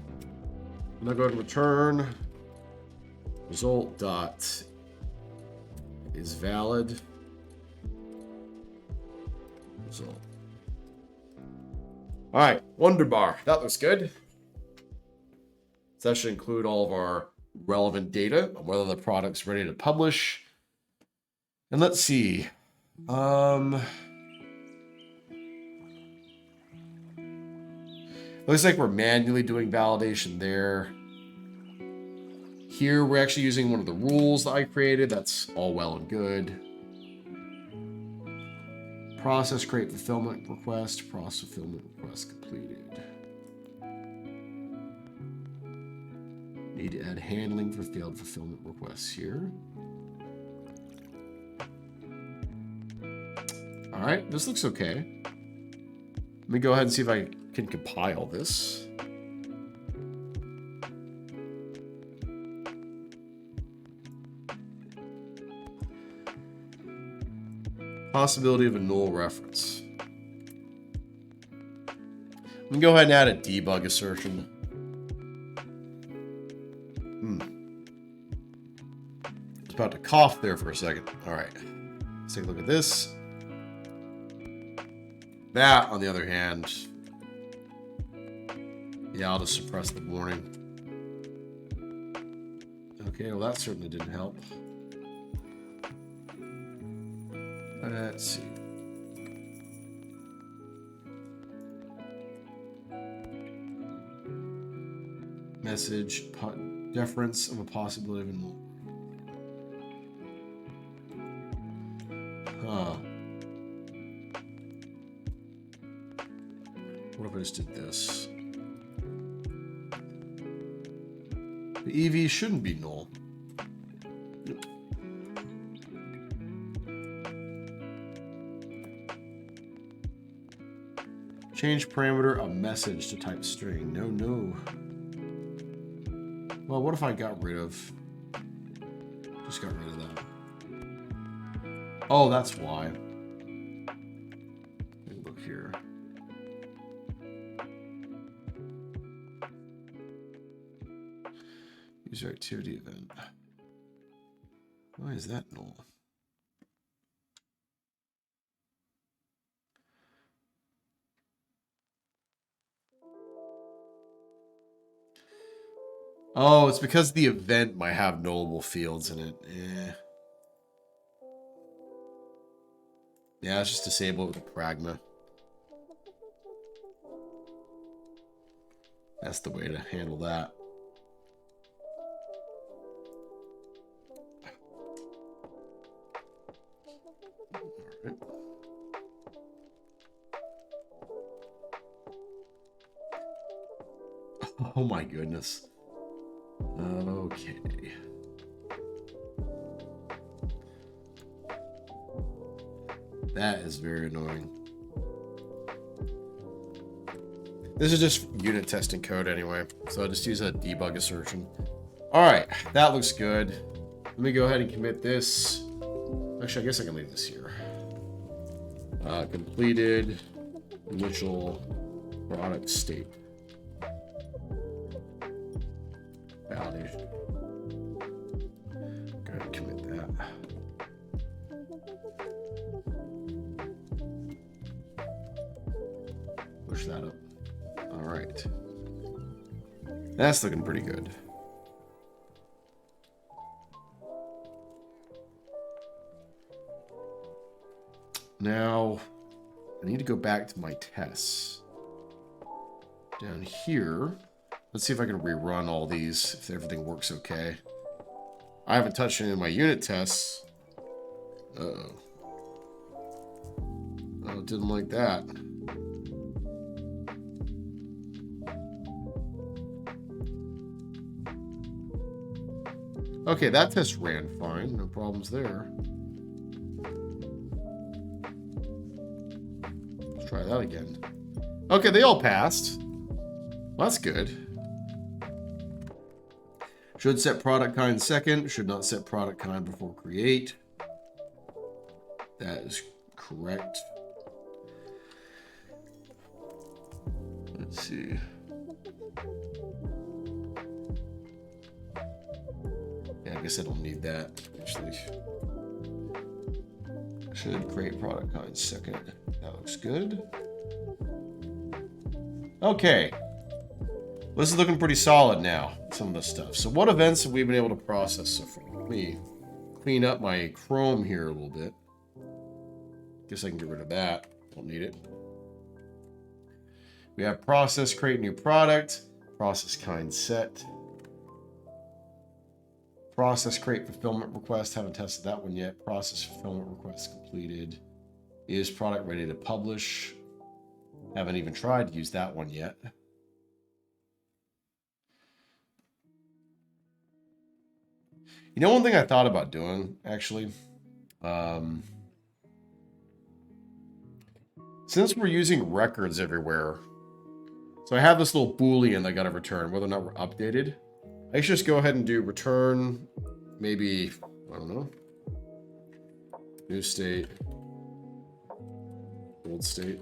And I'll go ahead and return result dot is valid. Result. All right, Wonderbar. That looks good. So that should include all of our relevant data on whether the product's ready to publish. And let's see. Looks like we're manually doing validation there. Here, we're actually using one of the rules that I created. That's all well and good. Process create fulfillment request. Process fulfillment request completed. Need to add handling for failed fulfillment requests here. All right, this looks okay. Let me go ahead and see if I can compile this. Possibility of a null reference. Let me go ahead and add a debug assertion. I was about to cough there for a second. All right, let's take a look at this. That, on the other hand, yeah, I'll just suppress the warning. Okay, well, that certainly didn't help. Let's see. Message, deference of a possibility of a null. Huh. What if I just did this? The EV shouldn't be null. Change parameter of message to type string. No. Well, what if I got rid of... Just got rid of that. Oh, that's why. Let me look here. User activity event. Why is that null? Oh, it's because the event might have nullable fields in it. Yeah, let's just disable it with a pragma. That's the way to handle that. All right. Oh my goodness. Okay. That is very annoying. This is just unit testing code anyway, so I'll just use a debug assertion. All right, that looks good. Let me go ahead and commit this. Actually, I guess I can leave this here. Completed initial product state. Validation. Go ahead and commit that. Push that up. All right. That's looking pretty good. Now, I need to go back to my tests. Down here, let's see if I can rerun all these, if everything works okay. I haven't touched any of my unit tests. Uh-oh. Oh, didn't like that. Okay, that test ran fine. No problems there. Let's try that again. Okay, they all passed. Well, that's good. Should set product kind second. Should not set product kind before create. That is correct. Let's see. Yeah, I guess I don't need that, actually. Should create product kind second. That looks good. Okay. This is looking pretty solid now, some of this stuff. So what events have we been able to process so far? Let me clean up my Chrome here a little bit. Guess I can get rid of that. Don't need it. We have process, create new product, process kind set. Process, create fulfillment request. Haven't tested that one yet. Process fulfillment request completed. Is product ready to publish? Haven't even tried to use that one yet. You know, one thing I thought about doing, actually, since we're using records everywhere, so I have this little Boolean that I got to return, whether or not we're updated. I should just go ahead and do return, maybe, I don't know, new state, old state.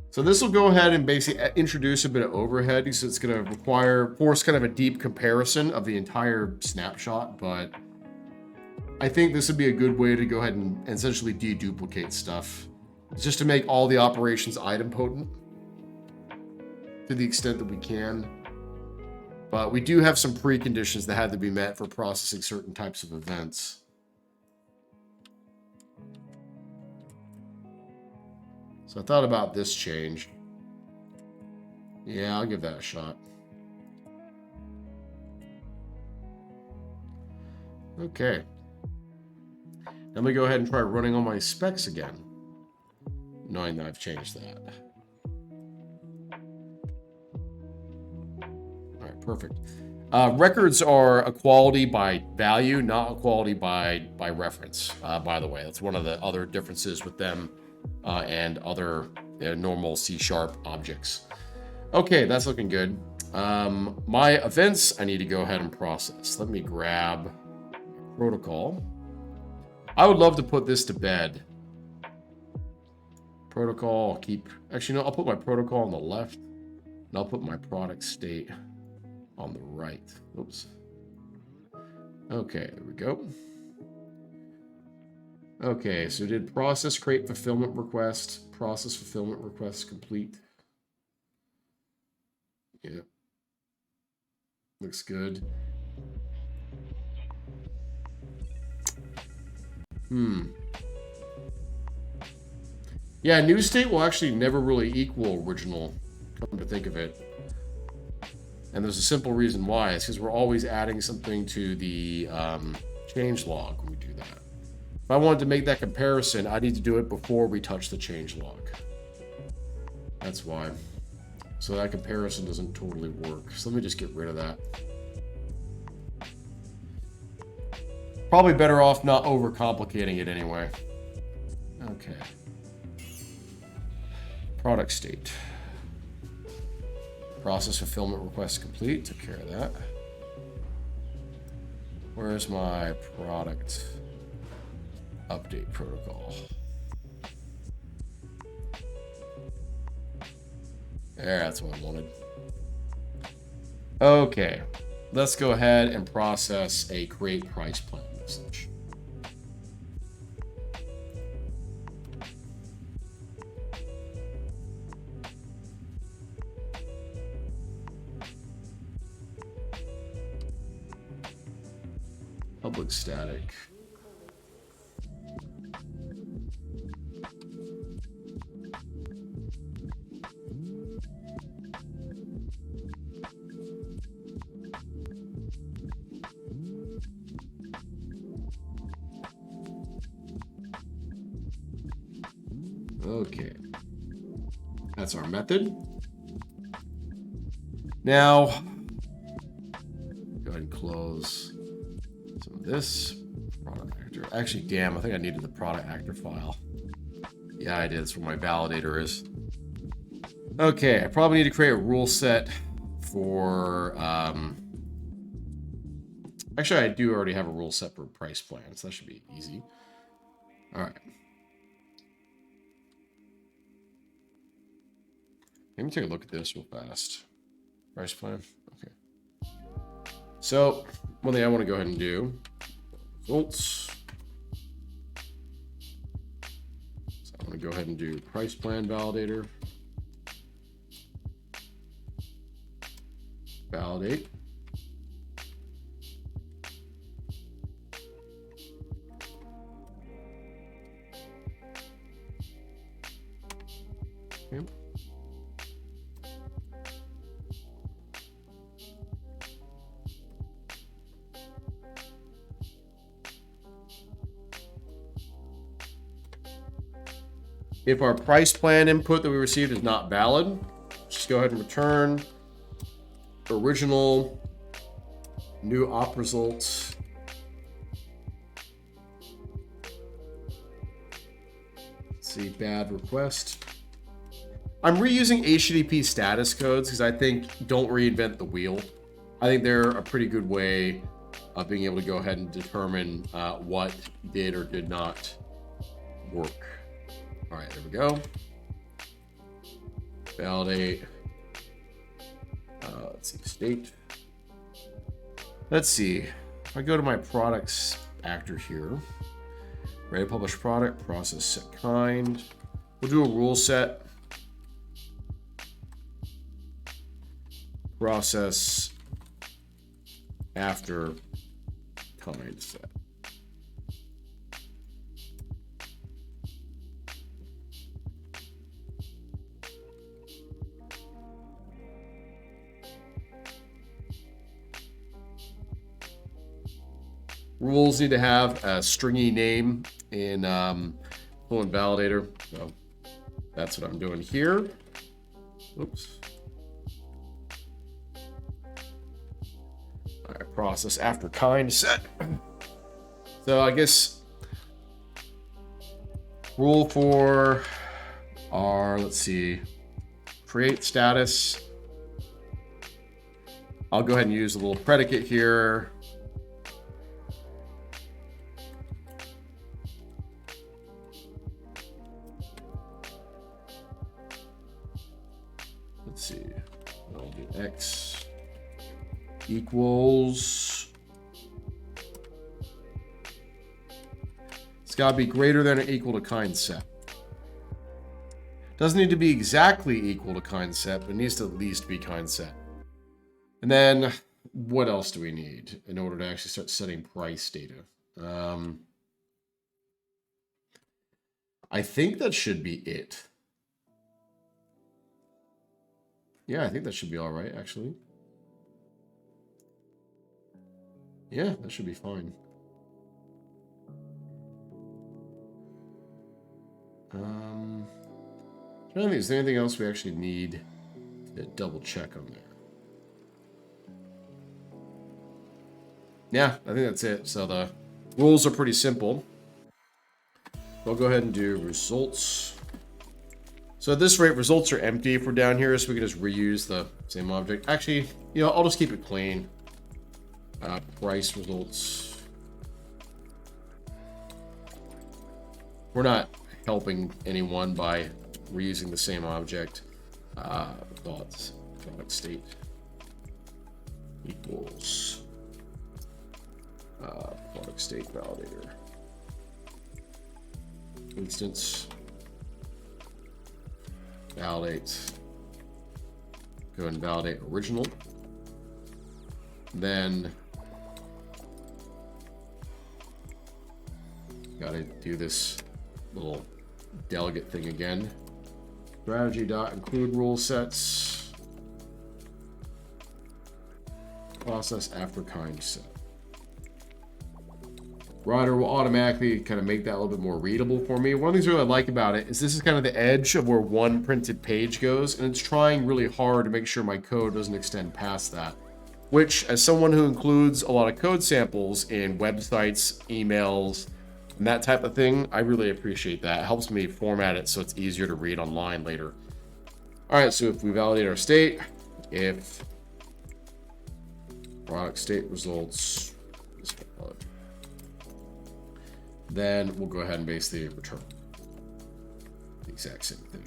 So this will go ahead and basically introduce a bit of overhead, so it's going to force kind of a deep comparison of the entire snapshot, but I think this would be a good way to go ahead and essentially deduplicate stuff. It's just to make all the operations idempotent to the extent that we can. But we do have some preconditions that had to be met for processing certain types of events. So I thought about this change. Yeah, I'll give that a shot. Okay. Let me go ahead and try running all my specs again, knowing that I've changed that. All right, perfect. Records are equality by value, not equality by reference, by the way. That's one of the other differences with them and other normal C# objects. Okay, that's looking good. My events, I need to go ahead and process. Let me grab protocol. I would love to put this to bed. Protocol, I'll keep... Actually, no, I'll put my protocol on the left, and I'll put my product state on the right. Oops. Okay, there we go. Okay, so did process create fulfillment request, process fulfillment request complete. Yeah. Looks good. Yeah, new state will actually never really equal original, come to think of it. And there's a simple reason why. It's because we're always adding something to the change log when we do that. If I wanted to make that comparison, I need to do it before we touch the change log. That's why. So that comparison doesn't totally work. So let me just get rid of that. Probably better off not overcomplicating it anyway. Okay. Product state. Process fulfillment request complete. Took care of that. Where's my product update protocol? There, that's what I wanted. Okay. Let's go ahead and process a create price plan message. public static. Okay, that's our method. Now, go ahead and close some of this product actor. Actually, damn, I think I needed the product actor file. Yeah, I did. That's where my validator is. Okay, I probably need to create a rule set for. Actually, I do already have a rule set for price plan, so that should be easy. All right. Let me take a look at this real fast. Price plan. Okay. So one thing I want to go ahead and do, results. So I'm going to go ahead and do price plan validator. Validate. Okay. If our price plan input that we received is not valid, just go ahead and return original new op results. Let's see, bad request. I'm reusing HTTP status codes because I think don't reinvent the wheel. I think they're a pretty good way of being able to go ahead and determine what did or did not work. All right, there we go. Validate. Let's see, state. Let's see. If I go to my products actor here, ready to publish product, process set kind. We'll do a rule set. Process after kind set. Rules need to have a stringy name in Fluent Validator. So that's what I'm doing here. Oops. All right, process after kind set. So I guess rule for our, let's see, create status. I'll go ahead and use a little predicate here. Let's see, I'll do X equals, it's got to be greater than or equal to kind set. Doesn't need to be exactly equal to kind set, but it needs to at least be kind set. And then what else do we need in order to actually start setting price data? I think that should be it. Yeah, I think that should be all right, actually. Yeah, that should be fine. I'm trying to think, is there anything else we actually need to double check on there? Yeah, I think that's it. So the rules are pretty simple. I'll go ahead and do results. So at this rate, results are empty if we're down here, so we can just reuse the same object. Actually, you know, I'll just keep it clean. Price results. We're not helping anyone by reusing the same object. Thoughts, product state equals product state validator. Instance. Validate. Go ahead and validate original. Then Gotta do this little delegate thing again. Strategy dot include rule sets. Process after kind set. Rider will automatically kind of make that a little bit more readable for me. One of the things I really like about it is this is kind of the edge of where one printed page goes, and it's trying really hard to make sure my code doesn't extend past that. Which, as someone who includes a lot of code samples in websites, emails, and that type of thing, I really appreciate that. It helps me format it so it's easier to read online later. All right, so if we validate our state, if product state results, then we'll go ahead and basically return the exact same thing.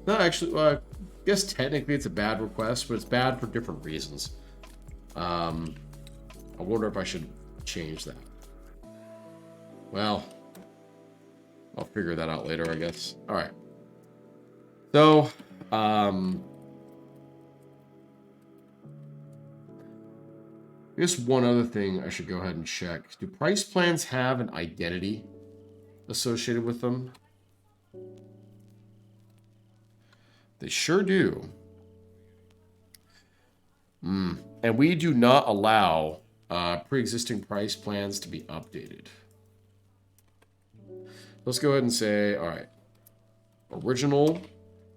No, actually, I guess technically it's a bad request, but it's bad for different reasons. I wonder if I should change that. Well, I'll figure that out later, I guess. All right. So, I guess one other thing I should go ahead and check. Do price plans have an identity associated with them? They sure do. And we do not allow pre-existing price plans to be updated. Let's go ahead and say, all right, original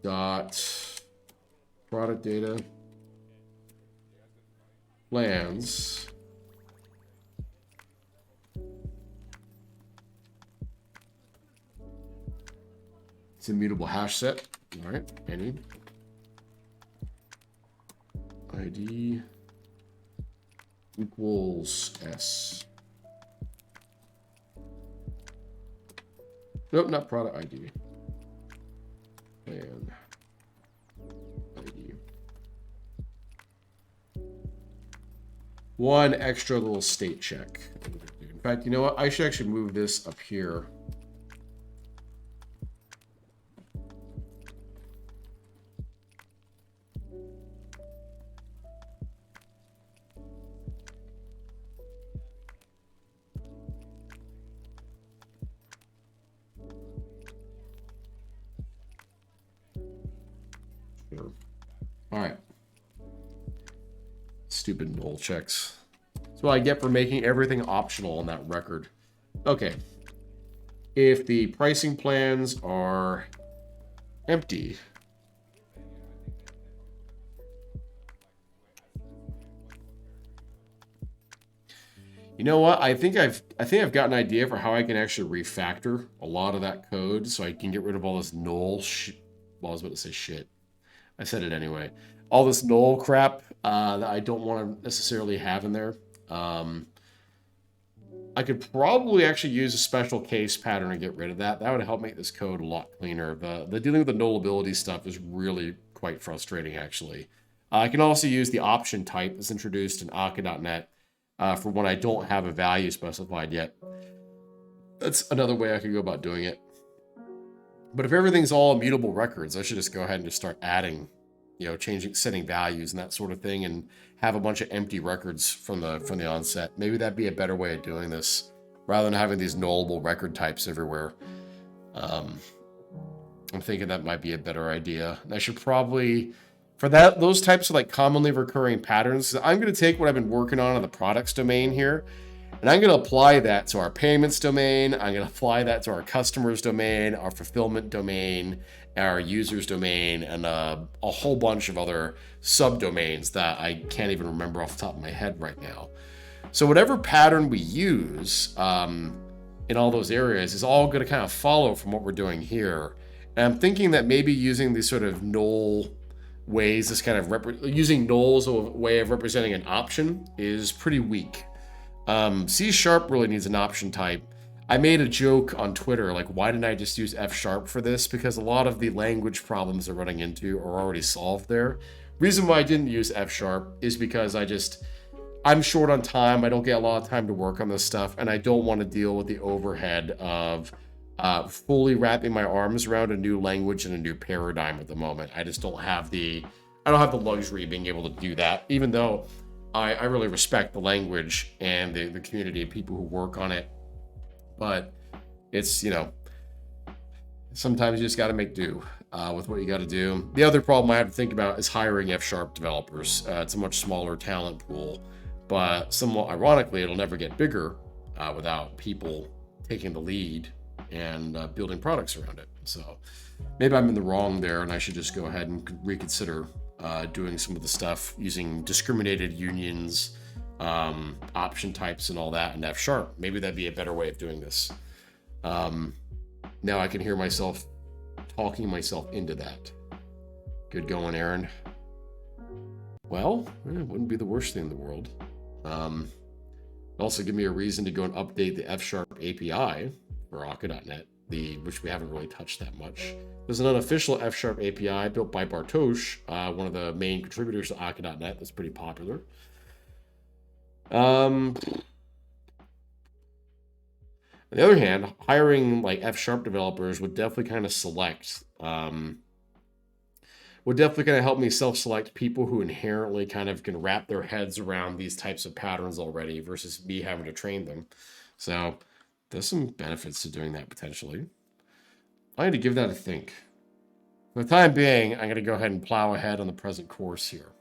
dot product data plans it's a mutable hash set. All right, any ID equals S. Nope, not product ID. Plan ID. One extra little state check. In fact, you know what? I should actually move this up here. All right. Stupid null checks. That's what I get for making everything optional on that record. Okay. If the pricing plans are empty, you know what? I think I've got an idea for how I can actually refactor a lot of that code so I can get rid of all this null well, I was about to say shit. I said it anyway. All this null crap that I don't want to necessarily have in there. I could probably actually use a special case pattern to get rid of that. That would help make this code a lot cleaner. The dealing with the nullability stuff is really quite frustrating, actually. I can also use the option type that's introduced in Akka.net for when I don't have a value specified yet. That's another way I could go about doing it. But if everything's all immutable records, I should just go ahead and just start adding, setting values and that sort of thing, and have a bunch of empty records from the onset. Maybe that'd be a better way of doing this, rather than having these nullable record types everywhere. I'm thinking that might be a better idea. And I should probably, for those types of commonly recurring patterns, I'm going to take what I've been working on in the products domain here, and I'm going to apply that to our payments domain. I'm going to apply that to our customers domain, our fulfillment domain, our users domain, and a whole bunch of other subdomains that I can't even remember off the top of my head right now. So whatever pattern we use in all those areas is all going to kind of follow from what we're doing here. And I'm thinking that maybe using these sort of null ways, this kind of using null as a way of representing an option is pretty weak. C# really needs an option type. I made a joke on Twitter, why didn't I just use F# for this? Because a lot of the language problems they're running into are already solved there. Reason why I didn't use F# is because I'm short on time. I don't get a lot of time to work on this stuff, and I don't want to deal with the overhead of fully wrapping my arms around a new language and a new paradigm at the moment. I just don't have the luxury of being able to do that, even though I really respect the language and the community of people who work on it, but it's, sometimes you just got to make do with what you got to do. The other problem I have to think about is hiring F# developers. It's a much smaller talent pool, but somewhat ironically, it'll never get bigger without people taking the lead and building products around it. So maybe I'm in the wrong there, and I should just go ahead and reconsider doing some of the stuff using discriminated unions, option types, and all that in F#. Maybe that'd be a better way of doing this. Now I can hear myself talking myself into that. Good going, Aaron. Well, it wouldn't be the worst thing in the world. Also give me a reason to go and update the F# API for Akka.net, which we haven't really touched that much. There's an unofficial F# API built by Bartosz, one of the main contributors to Akka.net. That's pretty popular. On the other hand, hiring like F# developers would definitely kind of help me self-select people who inherently kind of can wrap their heads around these types of patterns already versus me having to train them. So there's some benefits to doing that potentially. I need to give that a think. For the time being, I'm going to go ahead and plow ahead on the present course here.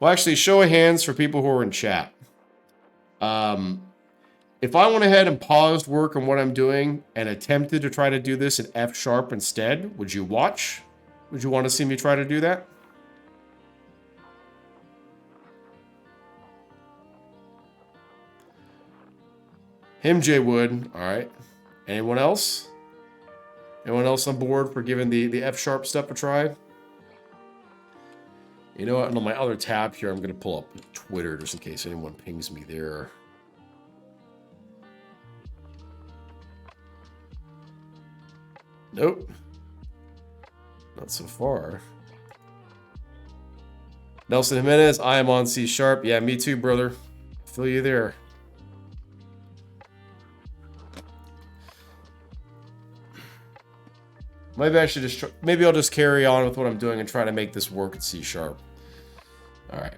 Well, actually, show of hands for people who are in chat. If I went ahead and paused work on what I'm doing and attempted to try to do this in F# instead, would you watch? Would you want to see me try to do that? Him, Jay Wood. All right. Anyone else? Anyone else on board for giving the F# stuff a try? You know what? And on my other tab here, I'm going to pull up Twitter just in case anyone pings me there. Nope. Not so far. Nelson Jimenez, I am on C#. Yeah, me too, brother. Feel you there. Maybe I should just maybe I'll just carry on with what I'm doing and try to make this work at C#. All right.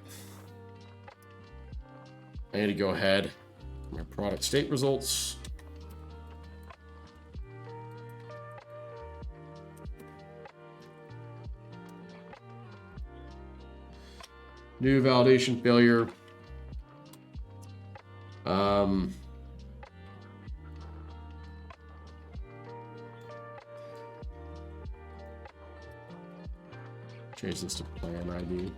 I need to go ahead. My product state results. New validation failure. Change this to plan ID.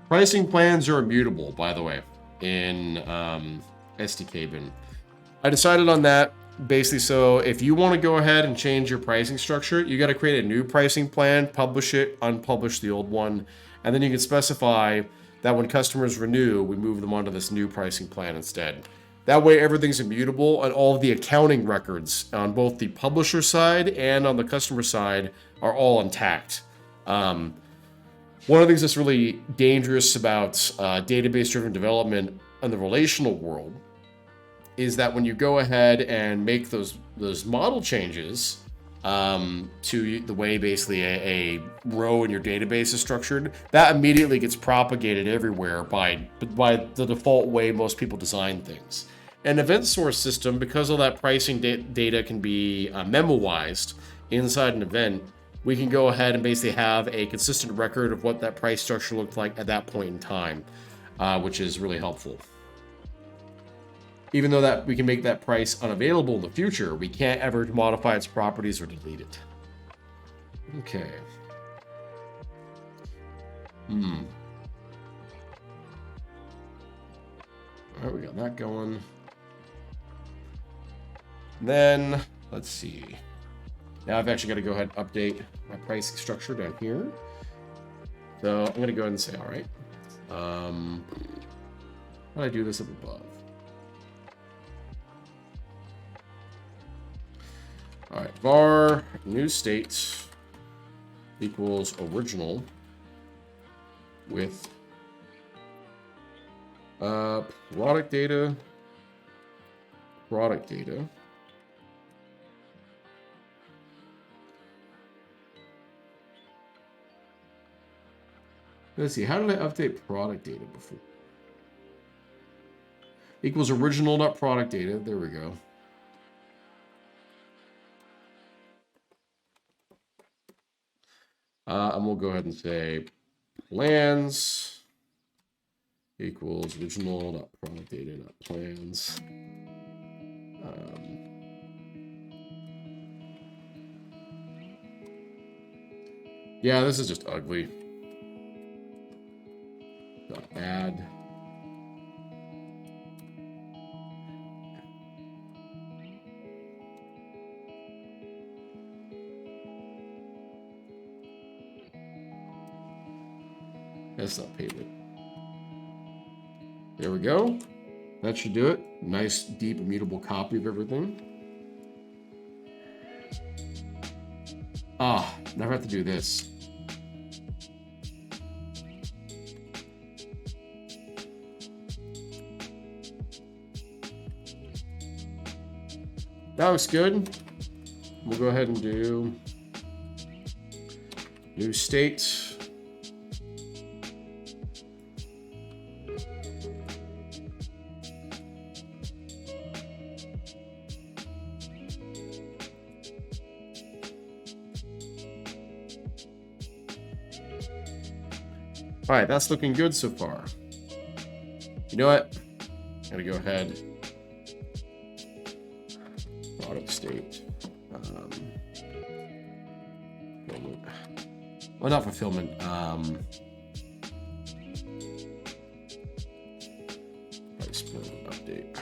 Pricing plans are immutable, by the way, in Sdkbin. I decided on that basically so if you want to go ahead and change your pricing structure, you got to create a new pricing plan, publish it, unpublish the old one, and then you can specify that when customers renew, we move them onto this new pricing plan instead. That way everything's immutable and all of the accounting records on both the publisher side and on the customer side are all intact. One of the things that's really dangerous about database-driven development in the relational world is that when you go ahead and make those model changes to the way basically a row in your database is structured, that immediately gets propagated everywhere by the default way most people design things. An event source system, because all that pricing data can be memoized inside an event, we can go ahead and basically have a consistent record of what that price structure looked like at that point in time, which is really helpful. Even though that we can make that price unavailable in the future, we can't ever modify its properties or delete it. Okay. All right, we got that going. Then, let's see. Now I've actually got to go ahead and update my pricing structure down here. So I'm going to go ahead and say, all right. How do I do this up above? All right, var new state equals original with product data. Let's see, how did I update product data before? Equals original.product data. There we go. And we'll go ahead and say plans equals original.product data.plans. Yeah, this is just ugly. Add. That's not payment. There we go. That should do it. Nice, deep, immutable copy of everything. Ah, never have to do this. That looks good. We'll go ahead and do new state. All right, that's looking good so far. You know what? I'm gonna go ahead. Product state. Fulfillment. Well, not fulfillment. Price point update.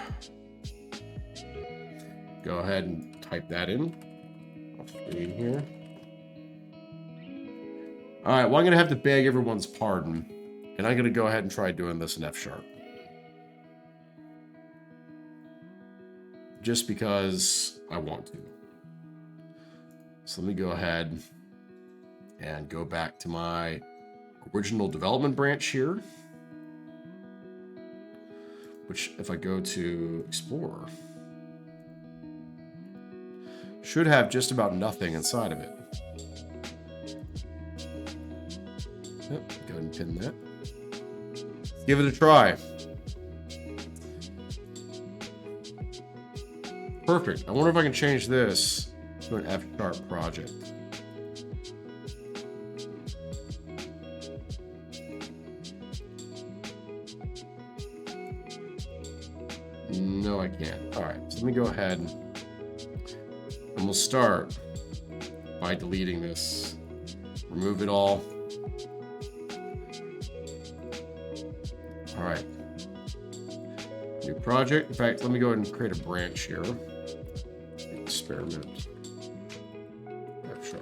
Go ahead and type that in. Off screen here. All right, well, I'm going to have to beg everyone's pardon, and I'm going to go ahead and try doing this in F#. Just because I want to. So let me go ahead and go back to my original development branch here, which if I go to Explorer, should have just about nothing inside of it. Yep, go ahead and pin that. Give it a try. Perfect. I wonder if I can change this to an F# project. No, I can't. All right, so let me go ahead and we'll start by deleting this. Remove it all. All right. New project. In fact, let me go ahead and create a branch here. Experiment. F#.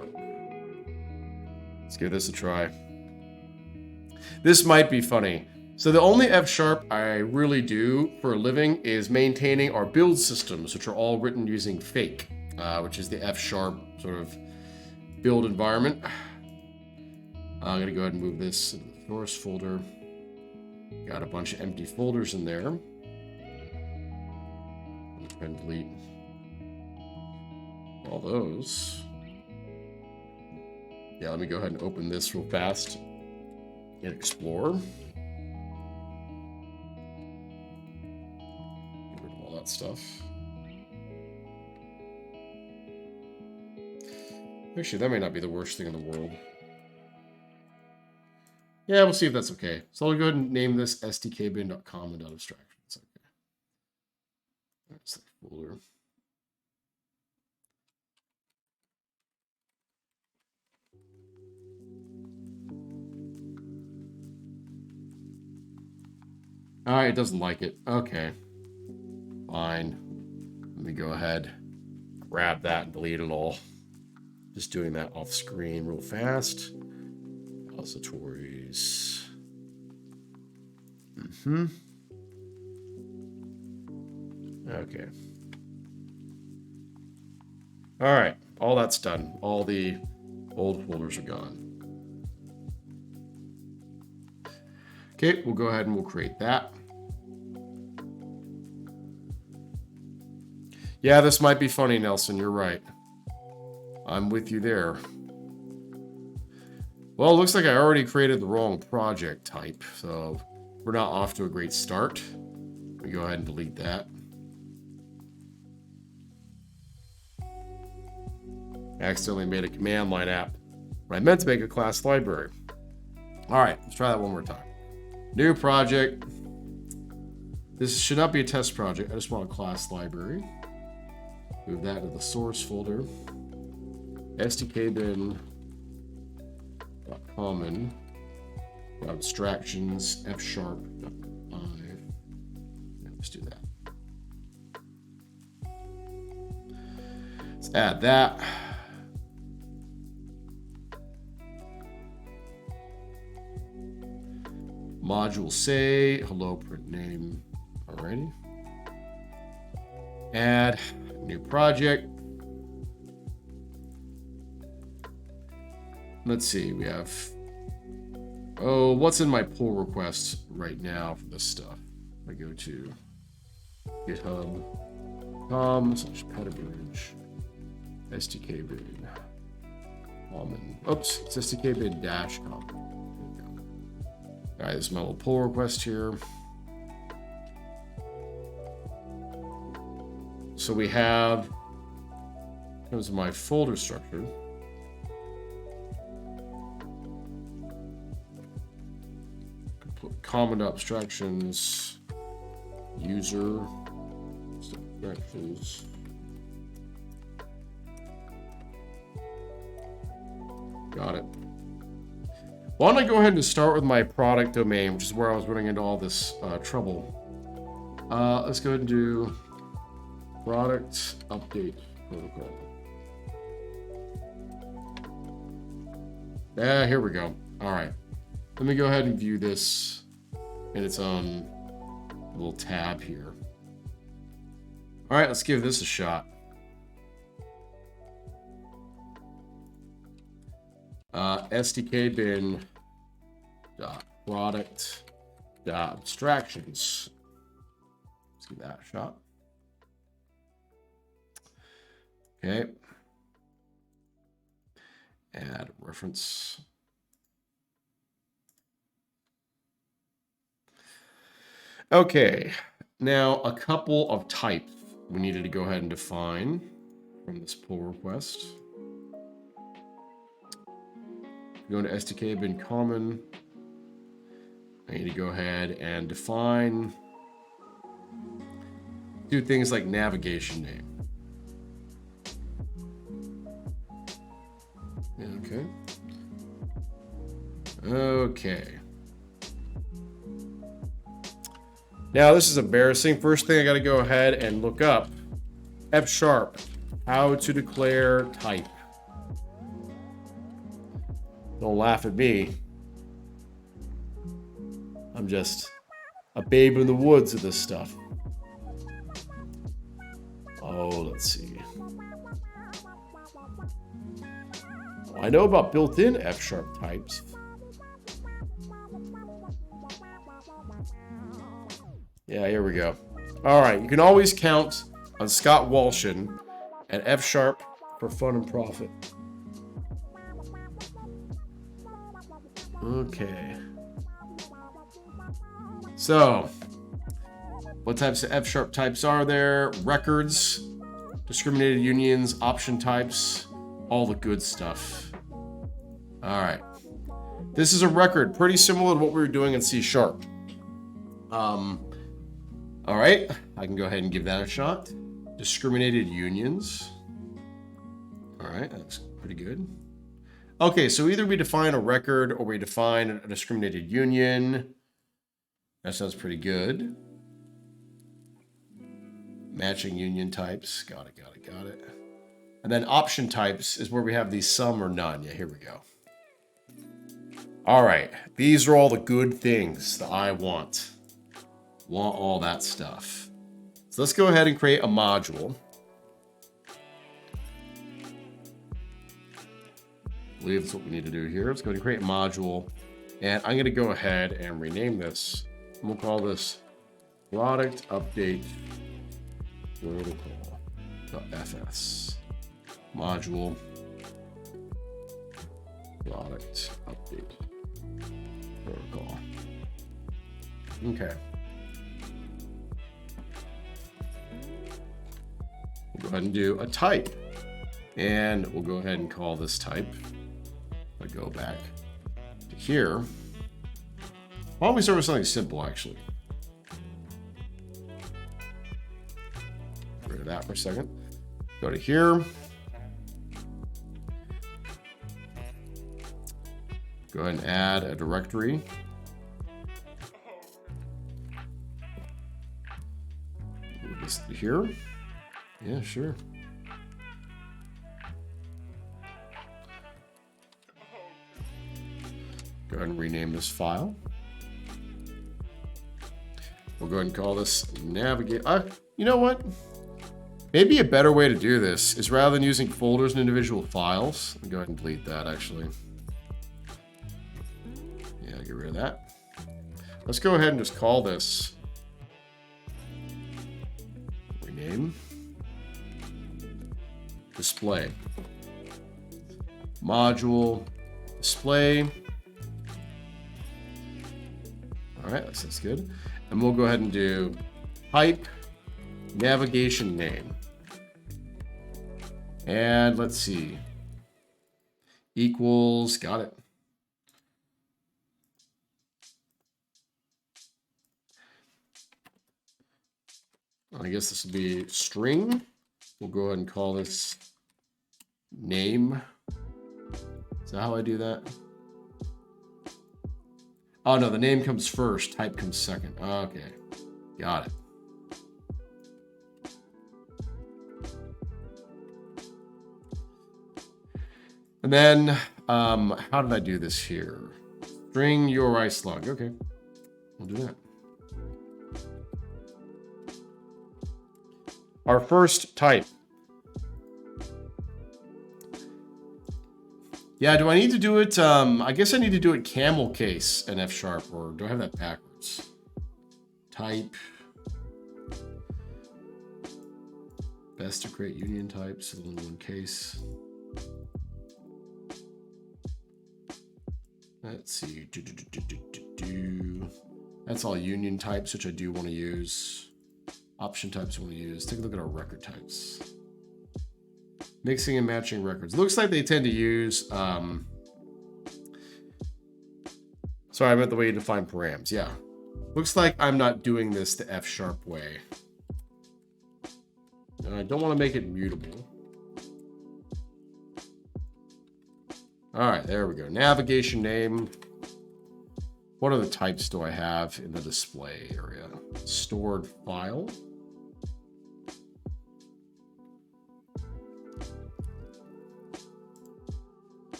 Let's give this a try. This might be funny. So the only F# I really do for a living is maintaining our build systems, which are all written using Fake, which is the F# sort of build environment. I'm going to go ahead and move this into the source folder. Got a bunch of empty folders in there. And delete all those. Yeah, let me go ahead and open this real fast in Explorer. Get rid of all that stuff. Actually, that may not be the worst thing in the world. Yeah, we'll see if that's okay. So I'll go ahead and name this sdkbin.com and .abstractions. Okay. That's the folder. All right, it doesn't like it. Okay. Fine. Let me go ahead, grab that and delete it all. Just doing that off screen real fast. Repositories. Okay. All right. All that's done. All the old folders are gone. Okay, we'll go ahead and we'll create that. Yeah, this might be funny, Nelson. You're right. I'm with you there. Well, it looks like I already created the wrong project type, so we're not off to a great start. Let me go ahead and delete that. I accidentally made a command line app when I meant to make a class library. All right, let's try that one more time. New project. This should not be a test project. I just want a class library. Move that to the source folder. Sdkbin common abstractions F#. Let's do that. Let's add that. Module say hello print name. Alrighty. Add new project. Let's see, we have, oh, what's in my pull request right now for this stuff? I go to github.com/petabridge Sdkbin common. Oops, it's Sdkbin -common. All right, this is my little pull request here. So we have, in terms of my folder structure, common abstractions, user abstractions. Got it. Why don't I go ahead and start with my product domain, which is where I was running into all this trouble. Let's go ahead and do product update protocol. Here we go. All right. Let me go ahead and view this in its own little tab here. All right, let's give this a shot. Sdkbin product abstractions. Let's give that a shot. Okay. Add reference. Okay, now a couple of types we needed to go ahead and define from this pull request. Go into Sdkbin common. I need to go ahead and define, do things like navigation name. Okay. Okay. Now this is embarrassing. First thing I got to go ahead and look up F#, how to declare type. Don't laugh at me. I'm just a babe in the woods of this stuff. Oh, let's see. I know about built-in F# types. Yeah, here we go. All right, you can always count on Scott Walshin and F# for fun and profit. Okay. So, what types of F# types are there? Records, discriminated unions, option types, all the good stuff. All right. This is a record, pretty similar to what we were doing in C#. All right, I can go ahead and give that a shot. Discriminated unions. All right, that's pretty good. Okay, so either we define a record or we define a discriminated union. That sounds pretty good. Matching union types. Got it, got it, got it. And then option types is where we have these some or none. Yeah, here we go. All right, these are all the good things that I want. Want all that stuff. So let's go ahead and create a module. I believe that's what we need to do here. Let's go ahead and create a module. And I'm going to go ahead and rename this. And we'll call this product update protocol.fs module product update protocol. Okay. We'll go ahead and do a type. And we'll go ahead and call this type. I go back to here. Why don't we start with something simple, actually? Get rid of that for a second. Go to here. Go ahead and add a directory. Move this to here. Yeah, sure. Go ahead and rename this file. We'll go ahead and call this navigate. You know what? Maybe a better way to do this is rather than using folders and individual files. Go ahead and delete that, actually. Yeah, get rid of that. Let's go ahead and just call this rename display module display. All right, that's good. And we'll go ahead and do type navigation name. And let's see. Equals, got it. I guess this will be string. We'll go ahead and call this name. Is that how I do that? Oh no, the name comes first, type comes second. Okay, got it. And then, how did I do this here? String URI slug. Okay, we'll do that. Our first type. Yeah, do I need to do it? I guess I need to do it camel case and F sharp, or do I have that backwards? Type. Best to create union types in one case. Let's see. That's all union types, which I do want to use. Option types I want to use. Take a look at our record types. Mixing and matching records. Looks like they tend to use, sorry, I meant the way you define params. Yeah. Looks like I'm not doing this the F sharp way. And I don't want to make it mutable. All right, there we go. Navigation name. What other types do I have in the display area? Stored file.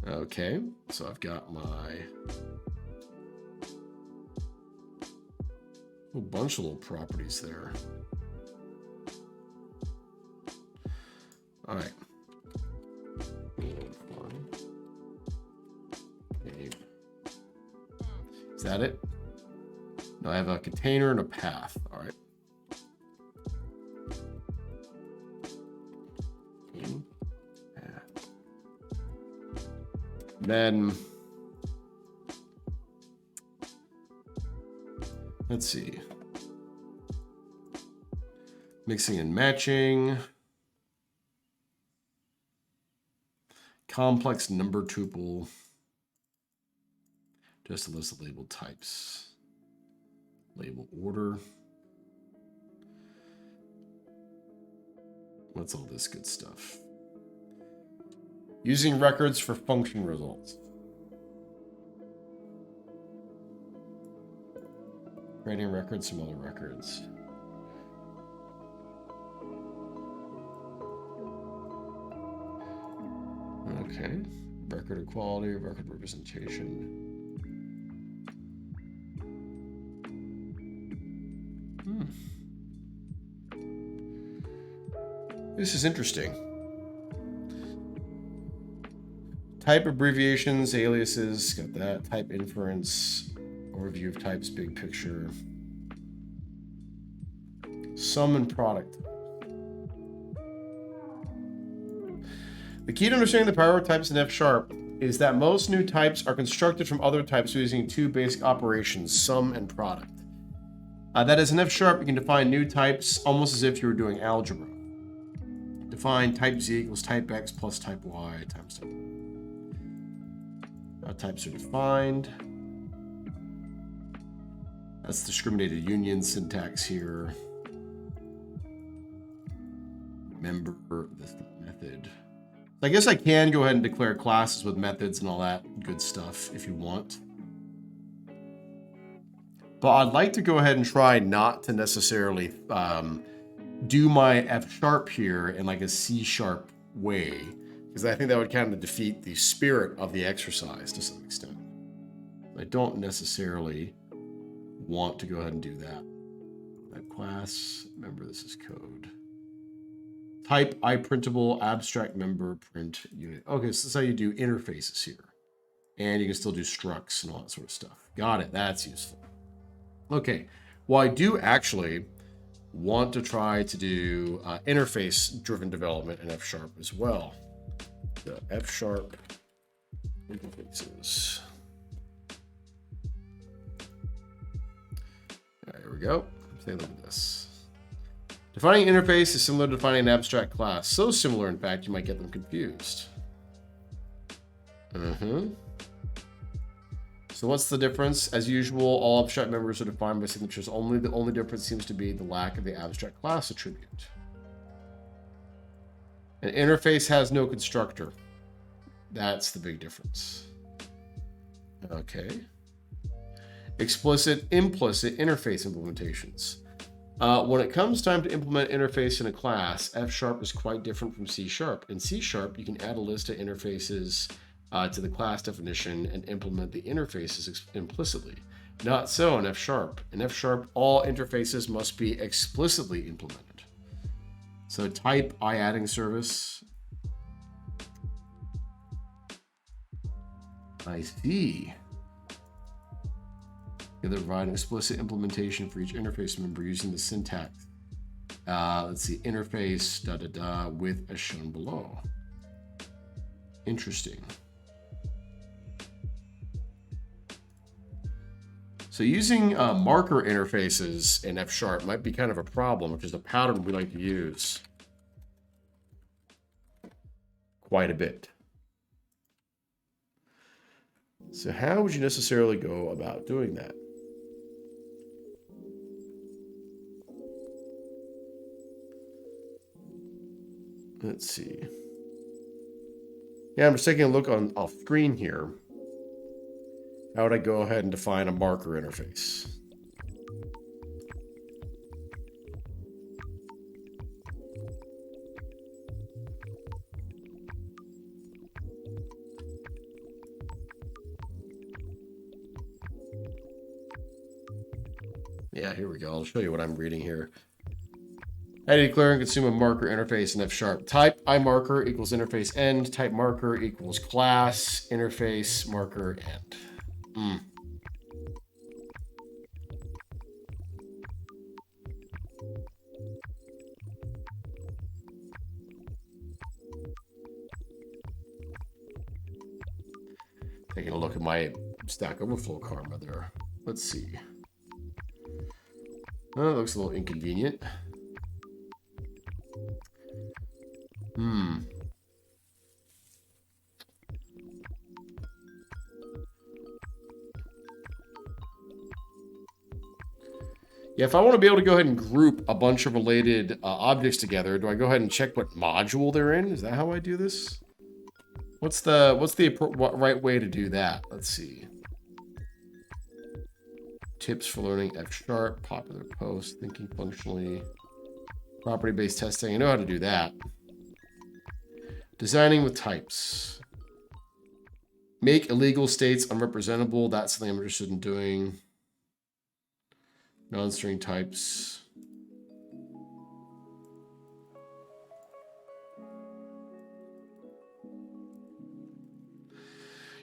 Okay, so I've got my whole bunch of little properties there. All right. Is that it? No, I have a container and a path. All right. Then let's see. Mixing and matching. Complex number tuple. Just a list of labeled types. Label order. What's all this good stuff? Using records for function results. Creating records from other records. Okay. Record equality, record representation. This is interesting. Type abbreviations, aliases, got that. Type inference, overview of types, big picture. Sum and product. The key to understanding the power of types in F# is that most new types are constructed from other types using two basic operations, sum and product. That is, in F# you can define new types almost as if you were doing algebra. Define type Z equals type X plus type Y times type. How types are defined. That's discriminated union syntax here. Member, that's the method. I guess I can go ahead and declare classes with methods and all that good stuff if you want. But I'd like to go ahead and try not to necessarily do my F# here in like a C# way, because I think that would kind of defeat the spirit of the exercise to some extent. I don't necessarily want to go ahead and do that. Type class, remember this is code. Type iPrintable abstract member print unit. Okay, so this is how you do interfaces here. And you can still do structs and all that sort of stuff. Got it, that's useful. Okay, well I do actually want to try to do interface-driven development in F# as well. The F# interfaces. All right, here we go. Take a look at this. Defining an interface is similar to defining an abstract class. So similar, in fact, you might get them confused. So what's the difference? As usual, all abstract members are defined by signatures only. The only difference seems to be the lack of the abstract class attribute. An interface has no constructor. That's the big difference. Okay. Explicit, implicit interface implementations. When it comes time to implement interface in a class, F# is quite different from C#. In C#, you can add a list of interfaces to the class definition and implement the interfaces implicitly. Not so in F#. In F#, all interfaces must be explicitly implemented. So type iadding service. I see. They provide an explicit implementation for each interface member using the syntax. Let's see, interface with as shown below. Interesting. So using marker interfaces in F# might be kind of a problem, which is a pattern we like to use quite a bit. So how would you necessarily go about doing that? Let's see. Yeah, I'm just taking a look on off screen here. How would I go ahead and define a marker interface? Yeah, here we go. I'll show you what I'm reading here. How do you declare and consume a marker interface in F#? Type iMarker equals interface end. Type marker equals class interface marker end. Taking a look at my Stack Overflow karma there. Let's see. Oh, it looks a little inconvenient. Yeah, if I want to be able to go ahead and group a bunch of related objects together, do I go ahead and check what module they're in? Is that how I do this? What's the right way to do that? Let's see. Tips for learning F#, popular post, thinking functionally, property-based testing. I know how to do that. Designing with types. Make illegal states unrepresentable. That's something I'm interested in doing. Non-string types.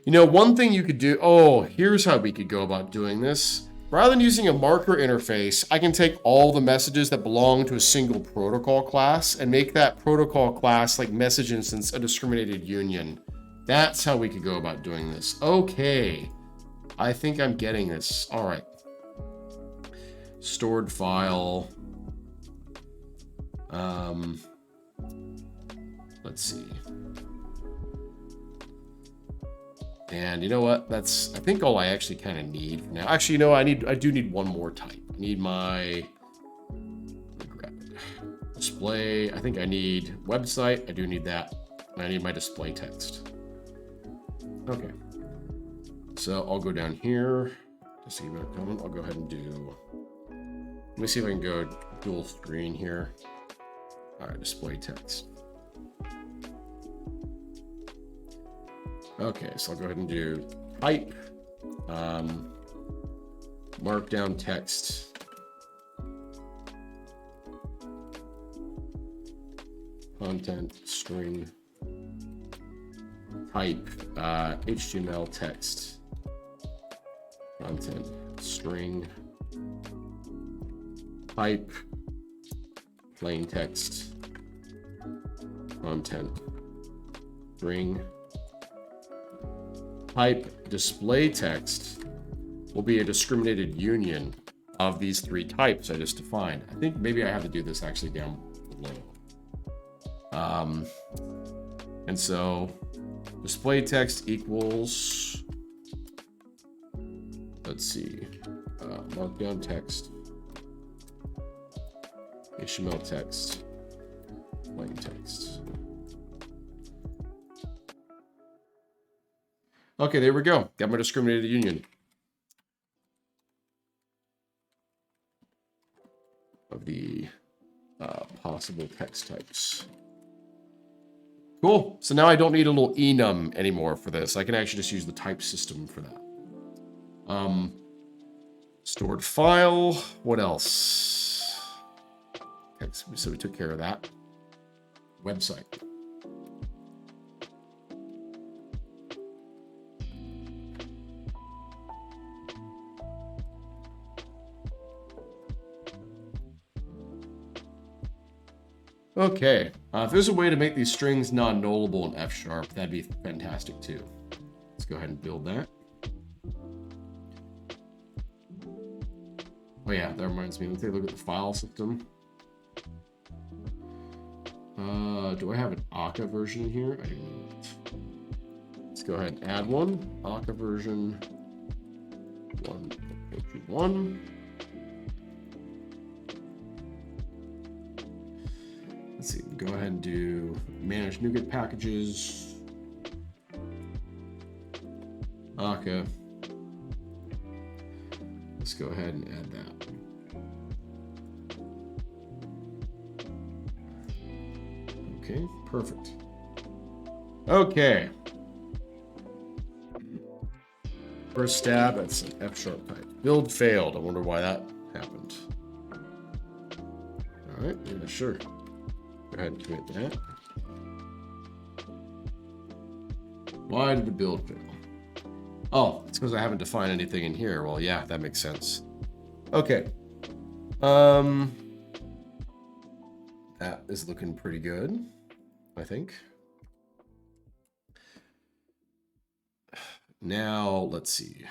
You know, one thing you could do, oh, here's how we could go about doing this. Rather than using a marker interface, I can take all the messages that belong to a single protocol class and make that protocol class, like message instance, a discriminated union. That's how we could go about doing this. Okay, I think I'm getting this. All right. Stored file. Let's see. And you know what? That's, I think, all I actually kind of need for now. Actually, you know, I do need one more type. I need my, grab it. Display. I think I need website. I do need that. And I need my display text. Okay. So I'll go down here to see what I'm coming. I'll go ahead and do, let me see if I can go dual screen here. All right, display text. Okay, so I'll go ahead and do type, markdown text, content string, type, HTML text, content string, type, plain text, content string, type display text will be a discriminated union of these three types I just defined. I think maybe I have to do this actually down below. And so display text equals, let's see, markdown text, HTML text, plain text. Okay, there we go. Got my discriminated union of the possible text types. Cool. So now I don't need a little enum anymore for this. I can actually just use the type system for that. Stored file. What else? Text. So we took care of that. Website. Okay, if there's a way to make these strings non-nullable in F#, that'd be fantastic too. Let's go ahead and build that. Oh yeah, that reminds me. Let's take a look at the file system. Do I have an Akka version in here? I do not. Let's go ahead and add one. Akka version 1.1. Let's see, go ahead and do manage NuGet packages. Akka. Let's go ahead and add that. Okay, perfect. Okay. First stab, that's an F# type. Build failed. I wonder why that happened. All right, yeah, sure. Go ahead and commit that. Why did the build fail? Oh, it's because I haven't defined anything in here. Well, yeah, that makes sense. Okay. That is looking pretty good, I think. Now, let's see.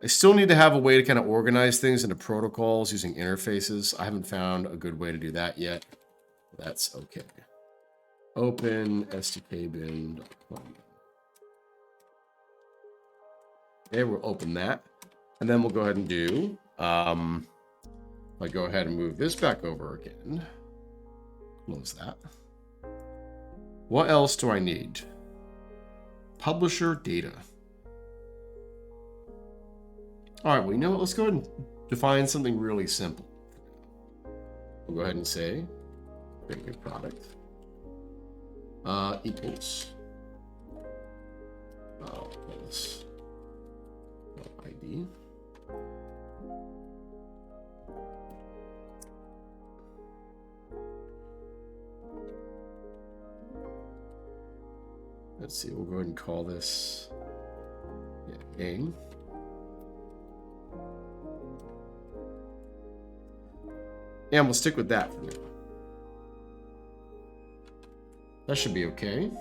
I still need to have a way to kind of organize things into protocols using interfaces. I haven't found a good way to do that yet. That's okay. Open Sdkbin.com. Okay, we'll open that. And then we'll go ahead and do, I'll go ahead and move this back over again. Close that. What else do I need? Publisher data. All right, well, you know what? Let's go ahead and define something really simple. We'll go ahead and say, make a product equals plus ID. Let's see, we'll go ahead and call this game. And we'll stick with that for now. That should be okay.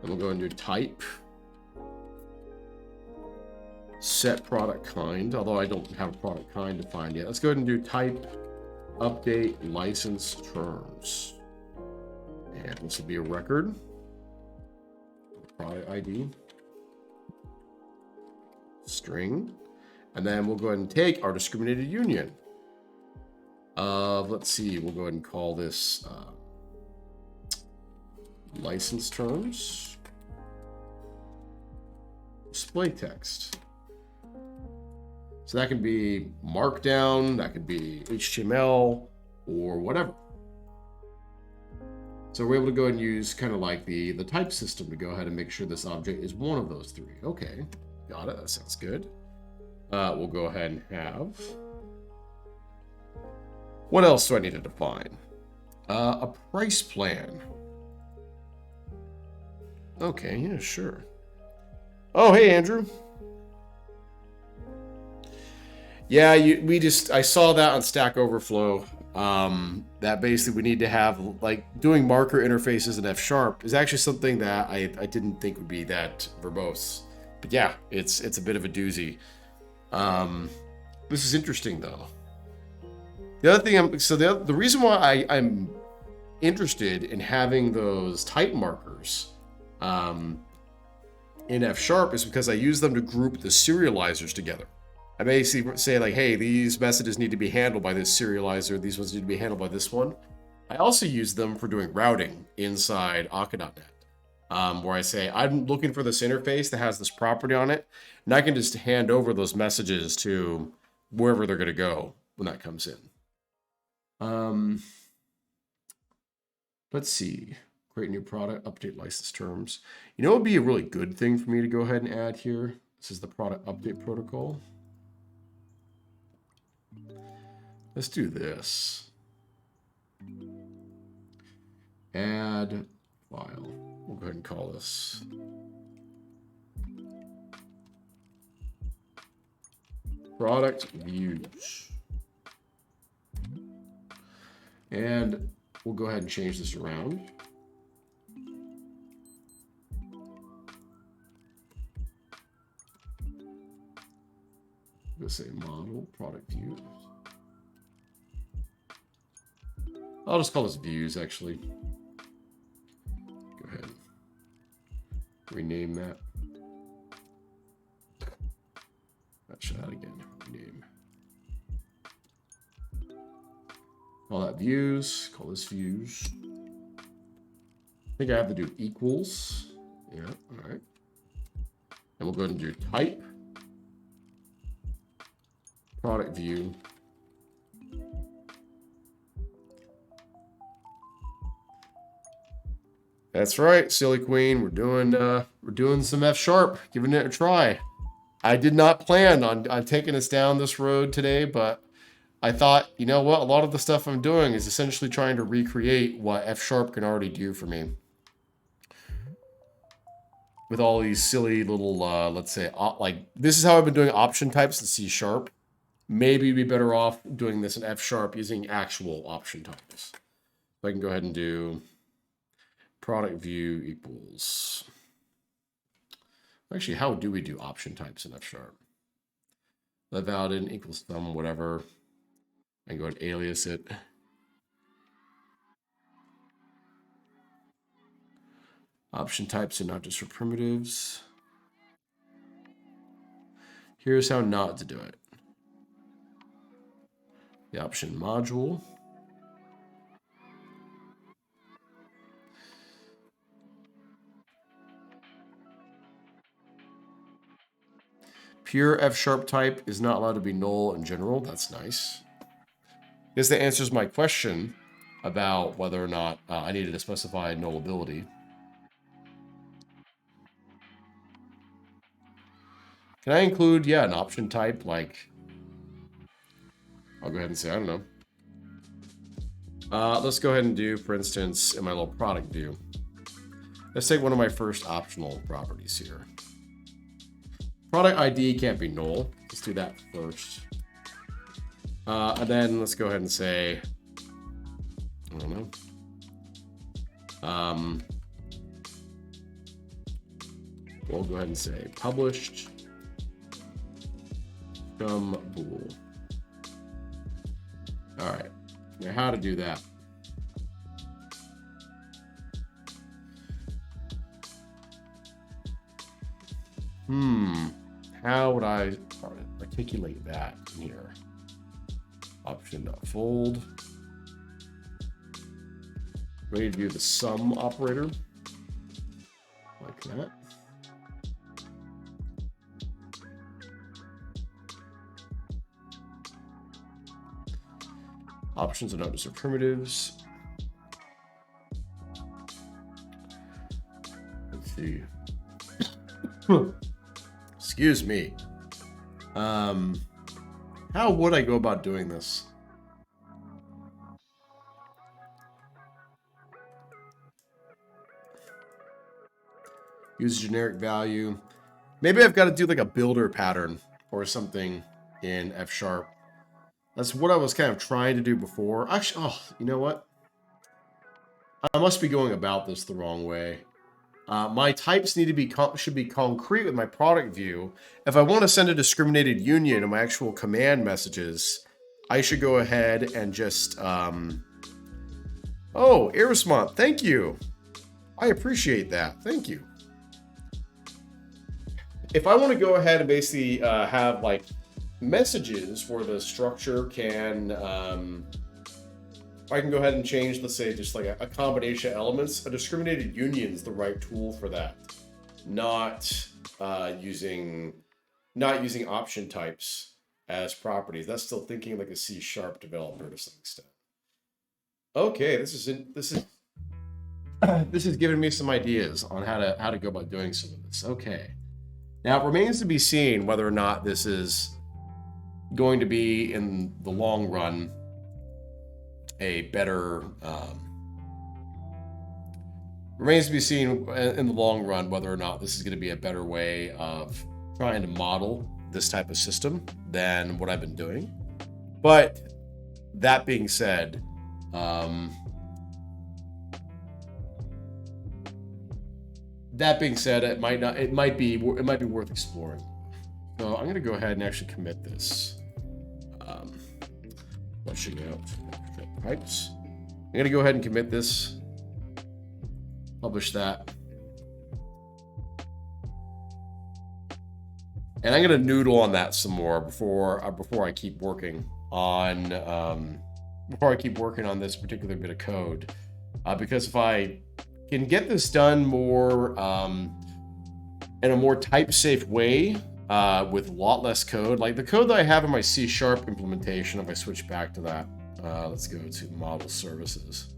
And we'll go and do type. Set product kind, although I don't have a product kind defined yet. Let's go ahead and do type, update, license terms. And this will be a record. Product ID. String. And then we'll go ahead and take our discriminated union. Let's see, we'll go ahead and call this license terms. Display text. So that could be Markdown, that could be HTML, or whatever. So we're able to go ahead and use kind of like the type system to go ahead and make sure this object is one of those three. Okay, got it, that sounds good. We'll go ahead and have... What else do I need to define? A price plan. Okay, yeah, sure. Oh, hey, Andrew. Yeah, I saw that on Stack Overflow. That basically we need to have, like, doing marker interfaces in F# is actually something that I didn't think would be that verbose. But yeah, it's a bit of a doozy. This is interesting though. The other thing, the reason why I'm interested in having those type markers in F# is because I use them to group the serializers together. I basically say like, hey, these messages need to be handled by this serializer. These ones need to be handled by this one. I also use them for doing routing inside Akka.net, where I say, I'm looking for this interface that has this property on it, and I can just hand over those messages to wherever they're going to go when that comes in. Let's see. Create new product, update license terms. You know what would be a really good thing for me to go ahead and add here? This is the product update protocol. Let's do this. Add file. We'll go ahead and call this product views. And we'll go ahead and change this around. Let's say model product views. I'll just call this views actually. Go ahead. Rename that. Let's try that again. Rename. Call that views. Call this views. I think I have to do equals. Yeah, all right. And we'll go ahead and do type. Product view. That's right, silly queen. We're doing some F#, giving it a try. I did not plan on taking us down this road today, but I thought, you know what? A lot of the stuff I'm doing is essentially trying to recreate what F# can already do for me. With all these silly little, let's say, like, this is how I've been doing option types in C#. Maybe you'd be better off doing this in F# using actual option types. So I can go ahead and do product view equals. Actually, how do we do option types in F#? Let valid equals some whatever. I can go ahead and alias it. Option types are not just for primitives. Here's how not to do it. The option module. Pure F# type is not allowed to be null in general. That's nice. I guess that answers my question about whether or not I needed to specify nullability. Can I include, yeah, an option type like, I'll go ahead and say, I don't know. Let's go ahead and do, for instance, in my little product view. Let's take one of my first optional properties here. Product ID can't be null. Let's do that first. And then let's go ahead and say, I don't know. We'll go ahead and say published bool. All right. Now how to do that? How would I articulate that in here? Option.fold. Ready to do the sum operator. Like that. Options and notice are primitives. Let's see. Excuse me. How would I go about doing this? Use generic value. Maybe I've got to do like a builder pattern or something in F#. That's what I was kind of trying to do before. Actually, oh, you know what? I must be going about this the wrong way. My types need to be should be concrete with my product view. If I want to send a discriminated union in my actual command messages, I should go ahead and just oh, Irismont, thank you. I appreciate that. Thank you. If I want to go ahead and basically have like messages where the structure can I can go ahead and change, let's say, just like a combination of elements. A discriminated union is the right tool for that. Not using option types as properties. That's still thinking like a C# developer to some extent. Okay, this is giving me some ideas on how to go about doing some of this. Okay, now it remains to be seen whether or not this is going to be in the long run a better remains to be seen in the long run whether or not this is going to be a better way of trying to model this type of system than what I've been doing. But that being said, it might be worth exploring. So I'm going to go ahead and actually commit this. Flushing out pipes. I'm going to go ahead and commit this. Publish that. And I'm going to noodle on that some more before I keep working on this particular bit of code. Because if I can get this done more in a more type-safe way, with a lot less code, like the code that I have in my C# implementation, if I switch back to that, let's go to model services.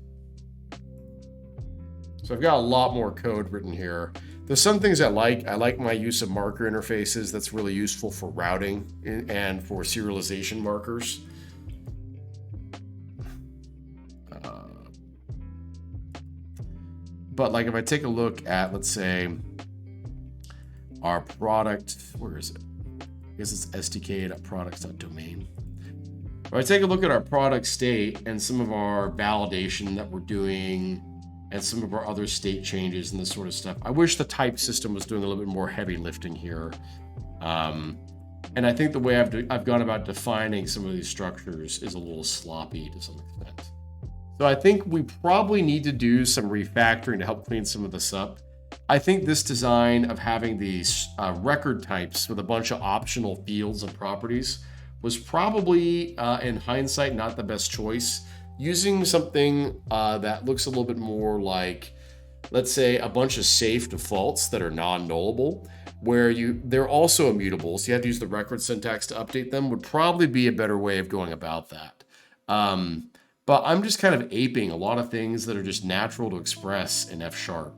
So I've got a lot more code written here. There's some things I like my use of marker interfaces. That's really useful for routing and for serialization markers. But like if I take a look at, let's say, our product, where is it? I guess it's sdk.products.domain. If I take a look at our product state and some of our validation that we're doing and some of our other state changes and this sort of stuff, I wish the type system was doing a little bit more heavy lifting here. And I think the way I've gone about defining some of these structures is a little sloppy to some extent. So I think we probably need to do some refactoring to help clean some of this up. I think this design of having these record types with a bunch of optional fields and properties was probably, in hindsight, not the best choice. Using something that looks a little bit more like, let's say, a bunch of safe defaults that are non-nullable, where they're also immutable, so you have to use the record syntax to update them, would probably be a better way of going about that. But I'm just kind of aping a lot of things that are just natural to express in F#. So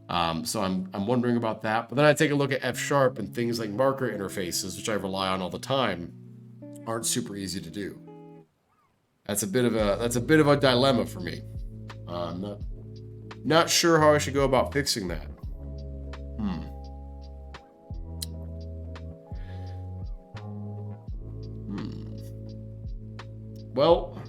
I'm wondering about that. But then I take a look at F# and things like marker interfaces, which I rely on all the time, aren't super easy to do. That's a bit of a dilemma for me. Not sure how I should go about fixing that. Well,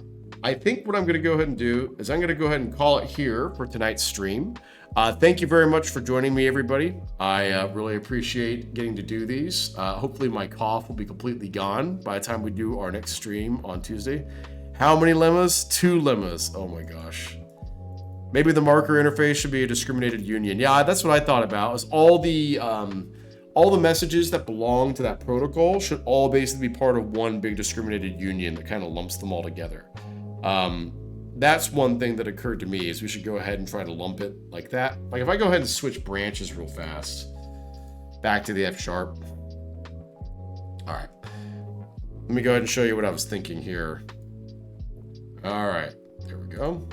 I think what I'm going to go ahead and do is I'm going to go ahead and call it here for tonight's stream. Thank you very much for joining me, everybody. I really appreciate getting to do these. Hopefully my cough will be completely gone by the time we do our next stream on Tuesday. How many lemmas? 2 lemmas. Oh my gosh. Maybe the marker interface should be a discriminated union. Yeah, that's what I thought about. Is all the messages that belong to that protocol should all basically be part of one big discriminated union that kind of lumps them all together. That's one thing that occurred to me, is we should go ahead and try to lump it like that. Like if I go ahead and switch branches real fast, back to the F#. All right. Let me go ahead and show you what I was thinking here. All right, there we go.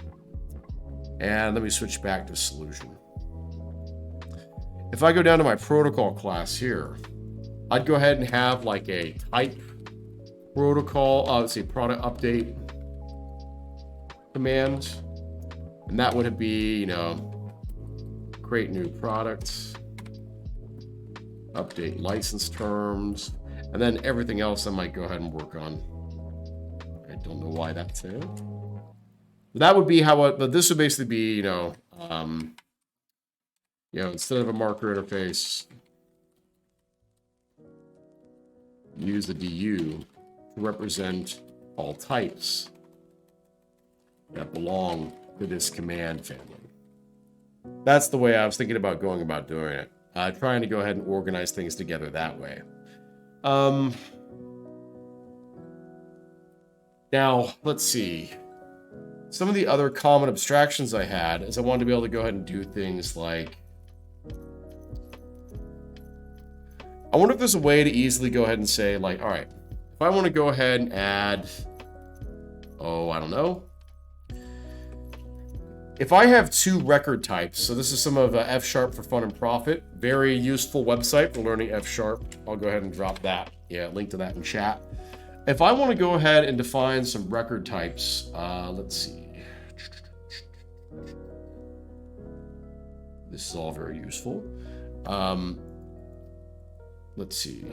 And let me switch back to solution. If I go down to my protocol class here, I'd go ahead and have like a type protocol, let's see, product update command. And that would be, create new products, update license terms, and then everything else I might go ahead and work on. I don't know why that's there. That would be how but this would basically be, instead of a marker interface, use the DU to represent all types that belong to this command family. That's the way I was thinking about going about doing it. Trying to go ahead and organize things together that way. Now, let's see. Some of the other common abstractions I had is I wanted to be able to go ahead and do things like, I wonder if there's a way to easily go ahead and say like, all right, if I want to go ahead and add, I don't know. If I have 2 record types, so this is some of F# for Fun and Profit, very useful website for learning F#. I'll go ahead and drop that. Yeah, link to that in chat. If I want to go ahead and define some record types, let's see. This is all very useful. Let's see.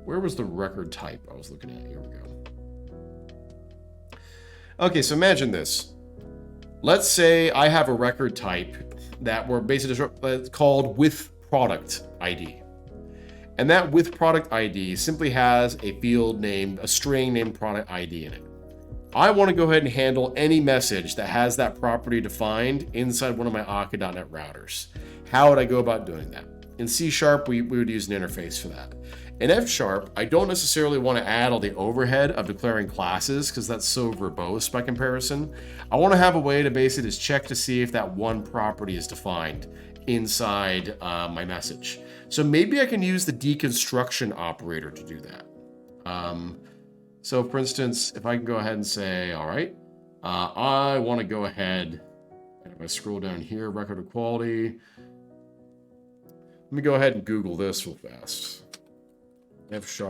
Where was the record type I was looking at? Here we go. Okay, so imagine this. Let's say I have a record type that we're basically called with product ID. And that with product ID simply has a field named, a string named product ID in it. I want to go ahead and handle any message that has that property defined inside one of my Akka.NET routers. How would I go about doing that? In C#, we would use an interface for that. In F#, I don't necessarily want to add all the overhead of declaring classes because that's so verbose by comparison. I want to have a way to basically just check to see if that one property is defined inside my message. So maybe I can use the deconstruction operator to do that. So for instance, if I can go ahead and say, all right, I want to go ahead, and if I scroll down here, record equality, let me go ahead and Google this real fast. F#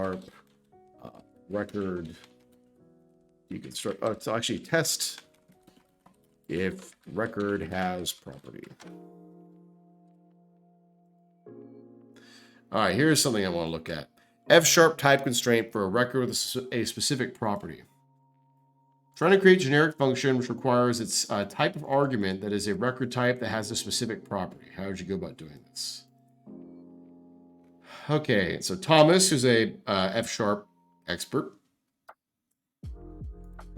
record deconstruct. It's actually test if record has property. All right, here's something I want to look at. F# type constraint for a record with a specific property. Trying to create generic function which requires its type of argument that is a record type that has a specific property. How would you go about doing this? Okay, so Thomas, who's a F# expert,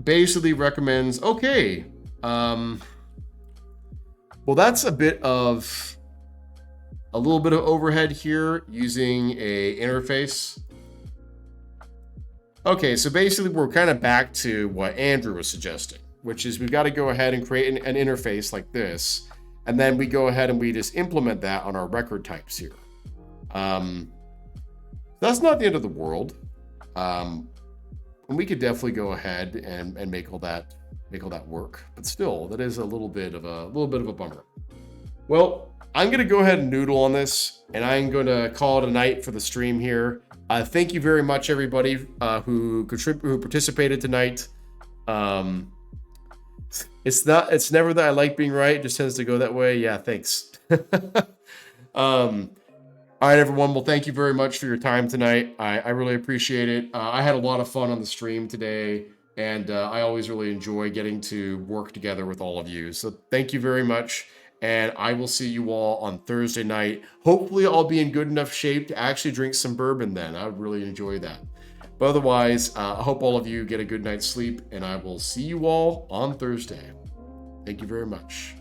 basically recommends, okay, well, that's a little bit of overhead here using a interface. Okay, so basically we're kind of back to what Andrew was suggesting, which is we've got to go ahead and create an interface like this, and then we go ahead and we just implement that on our record types here. That's not the end of the world. And we could definitely go ahead and make all that work. But still, that is a little bit of a bummer. Well, I'm going to go ahead and noodle on this, and I'm going to call it a night for the stream here. Thank you very much, everybody who participated tonight. It's never that I like being right. It just tends to go that way. Yeah, thanks. All right, everyone. Well, thank you very much for your time tonight. I really appreciate it. I had a lot of fun on the stream today, and I always really enjoy getting to work together with all of you. So thank you very much, and I will see you all on Thursday night. Hopefully, I'll be in good enough shape to actually drink some bourbon then. I would really enjoy that. But otherwise, I hope all of you get a good night's sleep, and I will see you all on Thursday. Thank you very much.